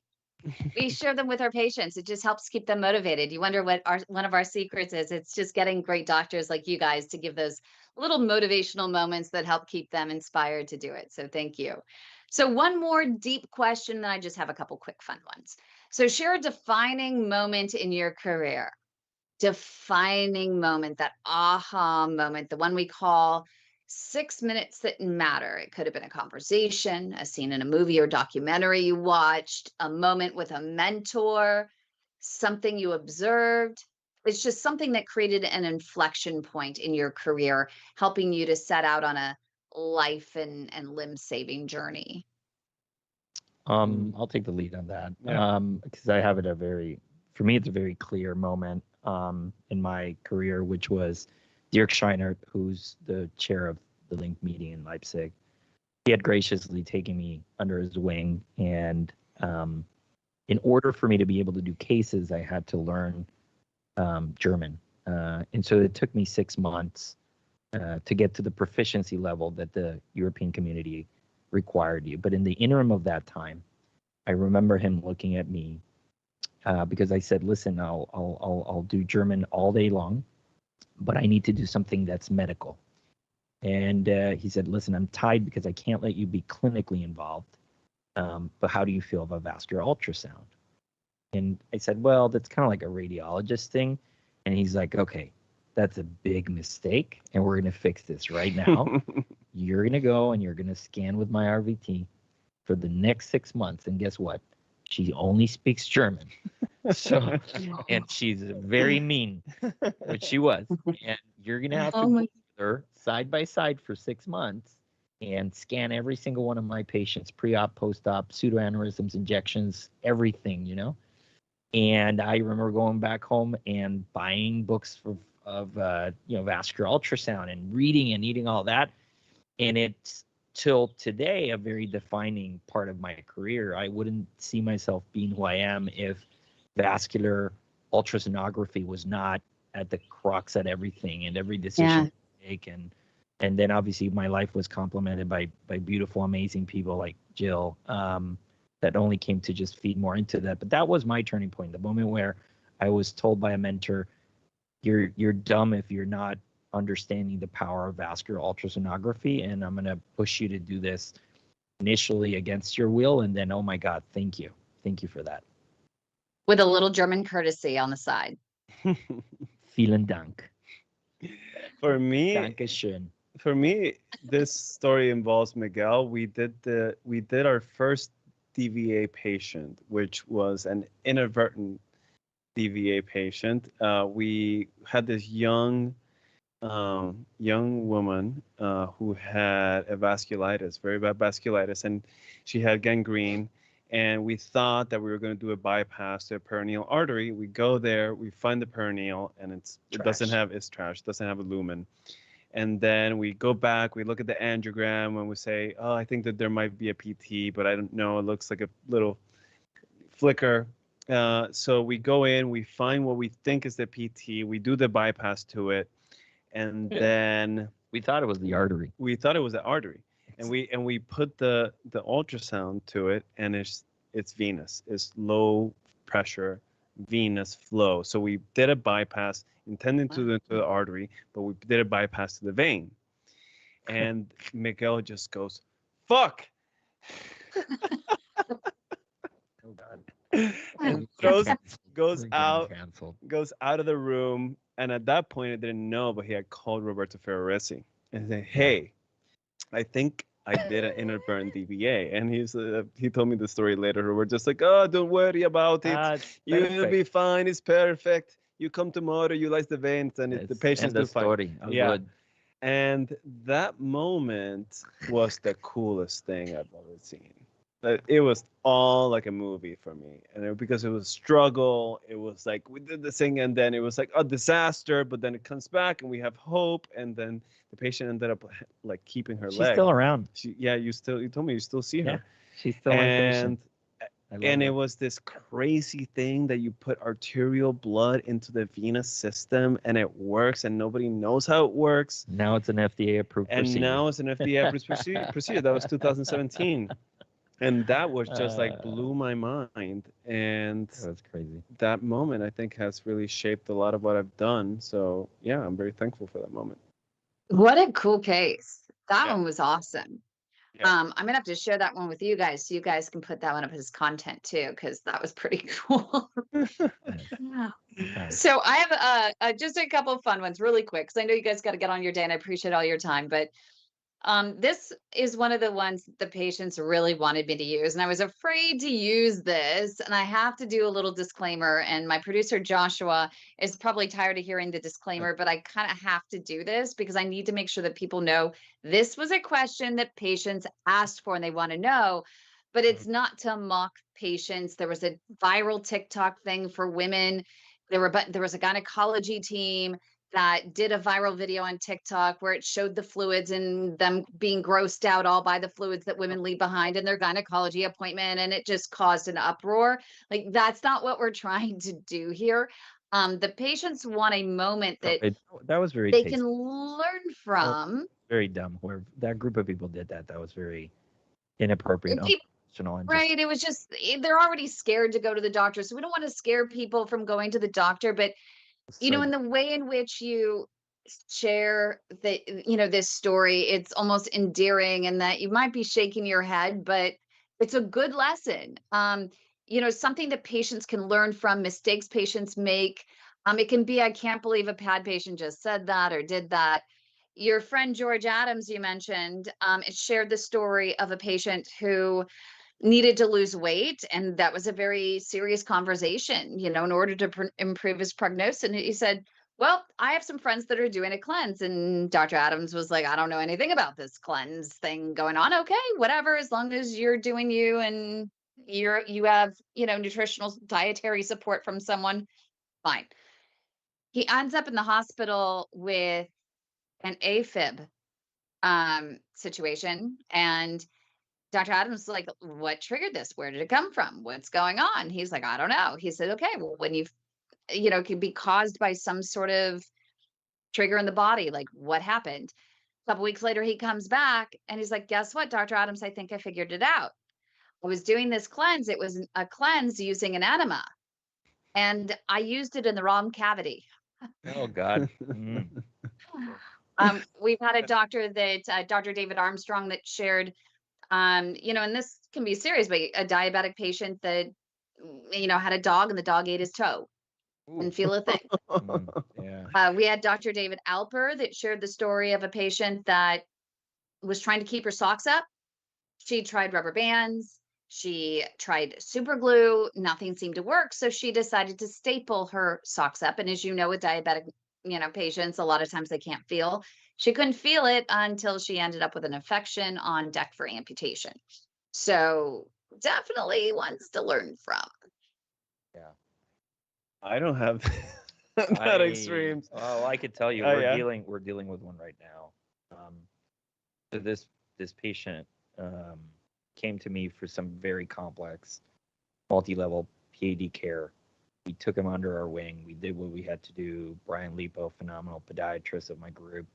We share them with our patients. It just helps keep them motivated. You wonder what one of our secrets is. It's just getting great doctors like you guys to give those little motivational moments that help keep them inspired to do it. So thank you. So one more deep question, then I just have a couple quick fun ones. So share a defining moment in your career. Defining moment, that aha moment, the one we call 6 minutes that matter. It could have been a conversation, a scene in a movie or documentary you watched, a moment with a mentor, something you observed. It's just something that created an inflection point in your career, helping you to set out on a life and limb saving journey. I'll take the lead on that. Yeah. Because I have it for me, it's a very clear moment in my career, which was Dirk Schreiner, who's the chair of the Link meeting in Leipzig. He had graciously taken me under his wing, and in order for me to be able to do cases, I had to learn German, and so it took me 6 months to get to the proficiency level that the European community required you. But in the interim of that time, I remember him looking at me because I said, "Listen, I'll do German all day long, but I need to do something that's medical." And he said, "Listen, I'm tied because I can't let you be clinically involved. But how do you feel about vascular ultrasound?" And I said, "Well, that's kind of like a radiologist thing." And he's like, "Okay, that's a big mistake, and we're going to fix this right now. You're going to go and you're going to scan with my RVT for the next 6 months. And guess what? She only speaks German." So, and she's very mean, which she was. And you're going to have to go with her side by side for 6 months and scan every single one of my patients, pre-op, post-op, pseudoaneurysms, injections, everything, you know? And I remember going back home and buying books of vascular ultrasound and reading and eating all that. And it's till today a very defining part of my career. I wouldn't see myself being who I am if vascular ultrasonography was not at the crux at everything and every decision I make. And then obviously my life was complemented by beautiful, amazing people like Jill that only came to just feed more into that. But that was my turning point, the moment where I was told by a mentor, you're dumb if you're not understanding the power of vascular ultrasonography, and I'm going to push you to do this initially against your will, and then, oh my God, thank you for that. With a little German courtesy on the side. Vielen Dank. For me, Dankeschön. for me, this story involves Miguel. We did our first DVA patient, which was an inadvertent DVA patient. We had this young woman who had a vasculitis, very bad vasculitis, and she had gangrene. And we thought that we were going to do a bypass to a perineal artery. We go there, we find the perineal, and it's trash. It doesn't have a lumen. And then we go back, we look at the angiogram, and we say, oh, I think that there might be a PT, but I don't know. It looks like a little flicker. So we go in, we find what we think is the PT, we do the bypass to it, and then we thought it was the artery. We thought it was the artery, and we put the ultrasound to it, and it's venous. It's low pressure venous flow. So we did a bypass intending to do the artery, but we did a bypass to the vein. And Miguel just goes, "Fuck!" Oh God. And goes out of the room. And at that point, I didn't know, but he had called Roberto Ferrer and said, "Hey, I think I did an inadvertent DVA." And he told me the story later. We're just like, "Oh, don't worry about it. You'll be fine. It's perfect. You come tomorrow, you lyse the veins, and the patient's do fine." Story. Good. And that moment was the coolest thing I've ever seen. It was all like a movie for me, and because it was struggle, it was like we did this thing, and then it was like a disaster, but then it comes back, and we have hope, and then the patient ended up like keeping her leg. She's still around. You told me you still see her. Yeah, she's still and it was this crazy thing that you put arterial blood into the venous system, and it works, and nobody knows how it works. Now it's an FDA-approved procedure. And now it's an FDA-approved procedure. That was 2017. And that was just like blew my mind. And that's crazy. That moment, I think, has really shaped a lot of what I've done. So, yeah, I'm very thankful for that moment. What a cool case. That one was awesome. Yeah. I'm going to have to share that one with you guys so you guys can put that one up as content too, because that was pretty cool. Yeah. So I have just a couple of fun ones really quick, because I know you guys got to get on your day and I appreciate all your time. But this is one of the ones the patients really wanted me to use, and I was afraid to use this, and I have to do a little disclaimer, and my producer Joshua is probably tired of hearing the disclaimer, but I kind of have to do this because I need to make sure that people know this was a question that patients asked for and they want to know, but it's not to mock patients. There was a viral TikTok thing for women. There was a gynecology team that did a viral video on TikTok where it showed the fluids and them being grossed out all by the fluids that women leave behind in their gynecology appointment. And it just caused an uproar. Like, that's not what we're trying to do here. The patients want a moment that that was very they tasteful. can learn from. Very dumb. Where that group of people did that. That was very inappropriate. Right. It was just, they're already scared to go to the doctor. So we don't want to scare people from going to the doctor, but you know, in the way in which you share this story, it's almost endearing, and that you might be shaking your head, but it's a good lesson. Something that patients can learn from, mistakes patients make. It can be, I can't believe a P.A.D patient just said that or did that. Your friend George Adams, you mentioned, it shared the story of a patient who needed to lose weight, and that was a very serious conversation, in order to improve his prognosis. And he said, well, I have some friends that are doing a cleanse, and Dr. Adams was like, I don't know anything about this cleanse thing going on. Okay, whatever, as long as you're doing you and you have nutritional dietary support from someone, fine. He ends up in the hospital with an AFib situation, and Dr. Adams was like, what triggered this? Where did it come from? What's going on? He's like, I don't know. He said, okay, well, when it can be caused by some sort of trigger in the body, like what happened? A couple weeks later, he comes back and he's like, guess what, Dr. Adams, I think I figured it out. I was doing this cleanse. It was a cleanse using an enema, and I used it in the wrong cavity. Oh, God. We've had a doctor that, Dr. David Armstrong, that shared, and this can be serious, but a diabetic patient that had a dog and the dog ate his toe. Didn't feel a thing. Yeah. We had Dr. David Alper that shared the story of a patient that was trying to keep her socks up. She tried rubber bands. She tried super glue. Nothing seemed to work. So she decided to staple her socks up. And as you know, with diabetic, patients, a lot of times they can't feel. She couldn't feel it until she ended up with an infection on deck for amputation. So definitely ones to learn from. Yeah. I don't have that extremes. Oh, I could tell you, Oh, we're yeah? dealing with one right now. So this patient came to me for some very complex, multi-level P.A.D. care. We took him under our wing. We did what we had to do. Brian Lipo, phenomenal podiatrist of my group,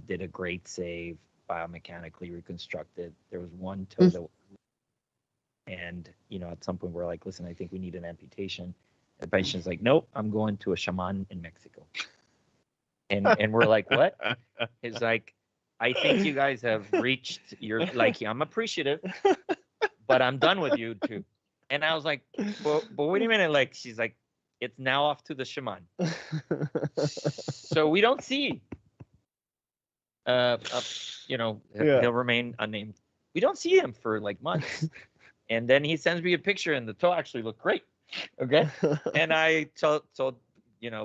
did a great save, biomechanically reconstructed. There was one toe that, and at some point we're like, listen, I think we need an amputation. The patient's like, nope, I'm going to a shaman in Mexico. And we're like, what? It's like, I think you guys have reached your, like, I'm appreciative, but I'm done with you too. And I was like, but wait a minute. Like, she's like, it's now off to the shaman. So we don't see, he'll remain unnamed. We don't see him for like months. And then he sends me a picture and the toe actually looked great. Okay. And I told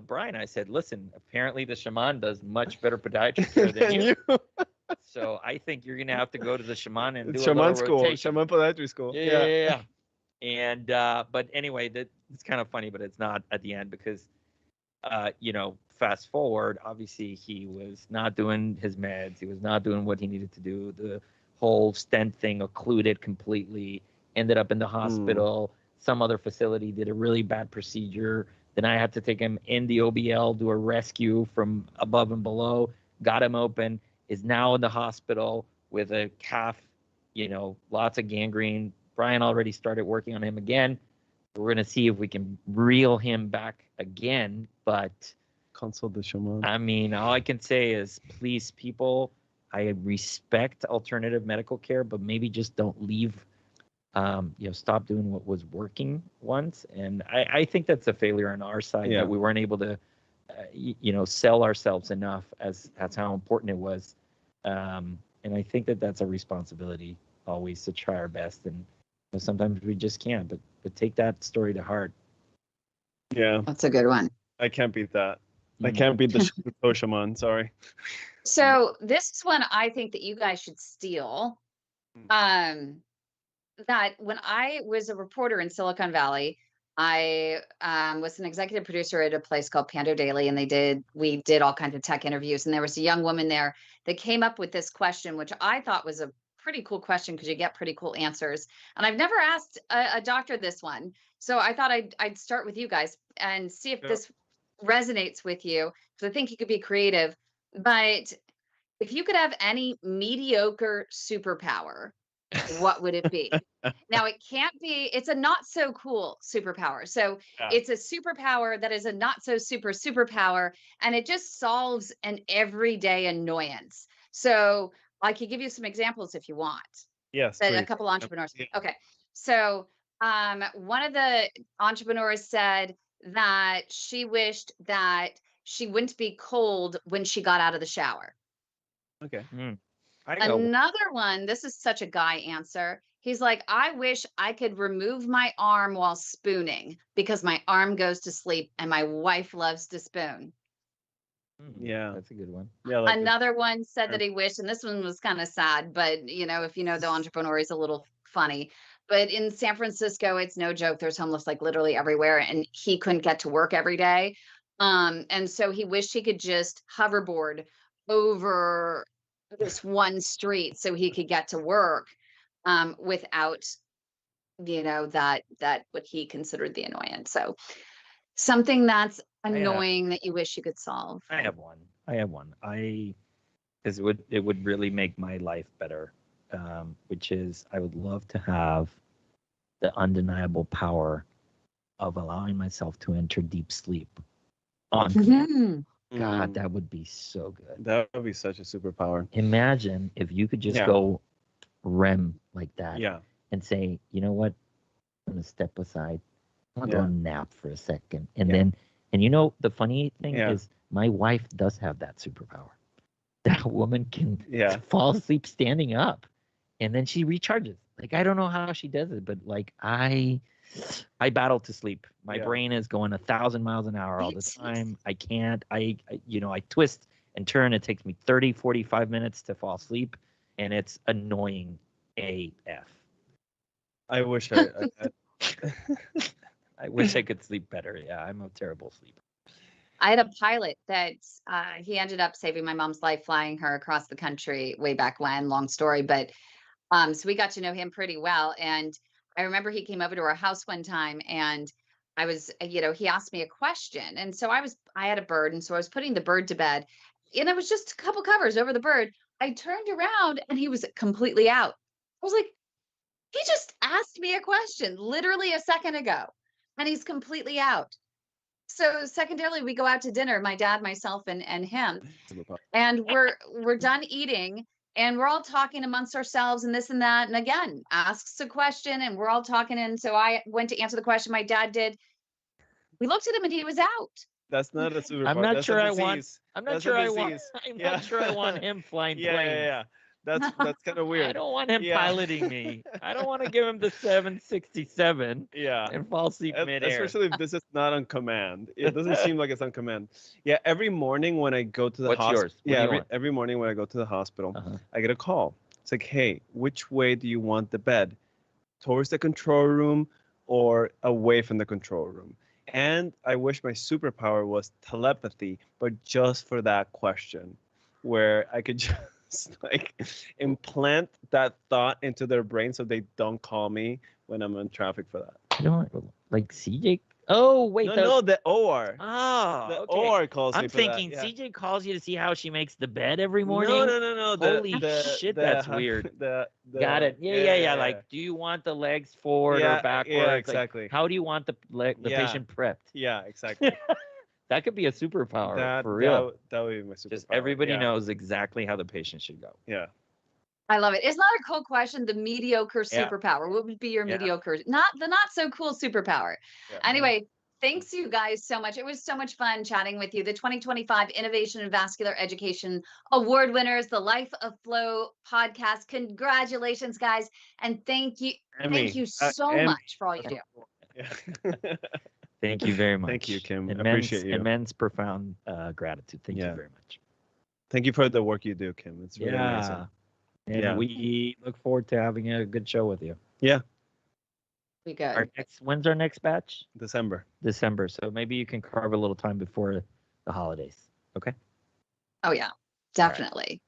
Brian, I said, listen, apparently the shaman does much better podiatry care than you. So I think you're going to have to go to the shaman and do shaman a school, rotation. shaman podiatry school. Yeah. And, but anyway, it's kind of funny, but it's not at the end because, fast forward, obviously he was not doing his meds. He was not doing what he needed to do. The whole stent thing occluded completely, ended up in the hospital. Some other facility did a really bad procedure. Then I had to take him in the OBL, do a rescue from above and below, got him open, is now in the hospital with a calf, lots of gangrene. Brian already started working on him again. We're going to see if we can reel him back again. But consult the shaman. I mean, all I can say is, please, people, I respect alternative medical care, but maybe just don't leave. Stop doing what was working once. And I think that's a failure on our side that we weren't able to, sell ourselves enough as that's how important it was. And I think that's a responsibility always to try our best. And sometimes we just can't, but take that story to heart. Yeah. That's a good one. I can't beat that. I can't beat the toe shaman. Sorry. So this is one I think that you guys should steal. That when I was a reporter in Silicon Valley, I was an executive producer at a place called Pando Daily, and we did all kinds of tech interviews. And there was a young woman there that came up with this question, which I thought was a pretty cool question because you get pretty cool answers. And I've never asked a doctor this one, so I thought I'd start with you guys and see if this resonates with you, because I think you could be creative. But if you could have any mediocre superpower, what would it be? Now, it's a not so cool superpower. So it's a superpower that is a not so superpower, and it just solves an everyday annoyance. So I could give you some examples if you want. Yes. A couple entrepreneurs. Yeah. Okay. So one of the entrepreneurs said that she wished that she wouldn't be cold when she got out of the shower. Okay. Another one, this is such a guy answer. He's like, I wish I could remove my arm while spooning because my arm goes to sleep and my wife loves to spoon. Yeah. That's a good one. Yeah. Another one said that he wished, and this one was kind of sad, but if you know the entrepreneur, he's a little funny. But in San Francisco, it's no joke. There's homeless like literally everywhere, and he couldn't get to work every day. And so he wished he could just hoverboard over this one street so he could get to work without that what he considered the annoyance. So something that's annoying that you wish you could solve. I have one because it would really make my life better, which is I would love to have the undeniable power of allowing myself to enter deep sleep on command. God, that would be so good. That would be such a superpower. Imagine if you could just go REM like that. Yeah. And say, you know what? I'm gonna step aside. I'm gonna Yeah. go nap for a second, and Yeah. then, and you know, the funny thing Yeah. is, my wife does have that superpower. That woman can Yeah. fall asleep standing up, and then she recharges. Like, I don't know how she does it, but like I battle to sleep. My Yeah. brain is going 1,000 miles an hour all the Right. time. I can't. I I twist and turn. It takes me 30, 45 minutes to fall asleep, and it's annoying AF. I wish I had. I wish I could sleep better. Yeah, I'm a terrible sleeper. I had a pilot that he ended up saving my mom's life, flying her across the country way back when. Long story, but so we got to know him pretty well. And I remember he came over to our house one time, and I was, he asked me a question, and so I had a bird, and so I was putting the bird to bed, and it was just a couple covers over the bird. I turned around, and he was completely out. I was like, he just asked me a question literally a second ago, and he's completely out. So secondarily, we go out to dinner, my dad, myself, and him, and we're done eating, and we're all talking amongst ourselves and this and that. And again, asks a question, and we're all talking. And so I went to answer the question. My dad did. We looked at him, and he was out. That's not a superpower. I'm not That's sure a I want. disease. I'm not That's sure a I want. disease. I'm Yeah. not sure I want him flying Yeah, planes. yeah. That's kind of weird. I don't want him Yeah. piloting me. I don't want to give him the 767 Yeah. and fall asleep midair. Especially if this is not on command. It doesn't seem like it's on command. Yeah, every morning when I go to the What's hospital. yours? What do Yeah, you want? every morning when I go to the hospital, Uh-huh. I get a call. It's like, hey, which way do you want the bed? Towards the control room or away from the control room? And I wish my superpower was telepathy, but just for that question, where I could just like implant that thought into their brain so they don't call me when I'm in traffic for that. I don't like CJ. Oh wait, No, the OR. Oh, The okay. OR calls me I'm for that. thinking Yeah. CJ calls you to see how she makes the bed every morning. No. Holy shit, that's weird. Got it. Yeah. Like, do you want the legs forward or backwards? Yeah, Like, exactly. how do you want the patient prepped? Yeah, exactly. That could be a superpower That for real. That would be my superpower. Just everybody Yeah. knows exactly how the patient should go. Yeah. I love it. It's not a cool question. The mediocre Yeah. superpower. What would be your Yeah. mediocre? Not so cool superpower. Yeah. Anyway, thanks you guys so much. It was so much fun chatting with you. The 2025 Innovation in Vascular Education Award winners, the Life of Flow podcast. Congratulations, guys, and thank you so much for all you do. Yeah. Thank you very much. Thank you, Kim. I Immense, appreciate you. immense, profound gratitude. Thank you very much. Thank you for the work you do, Kim. It's really amazing. And we look forward to having a good show with you. Yeah. We good. When's our next batch? December. So maybe you can carve a little time before the holidays. Okay. Oh yeah, definitely.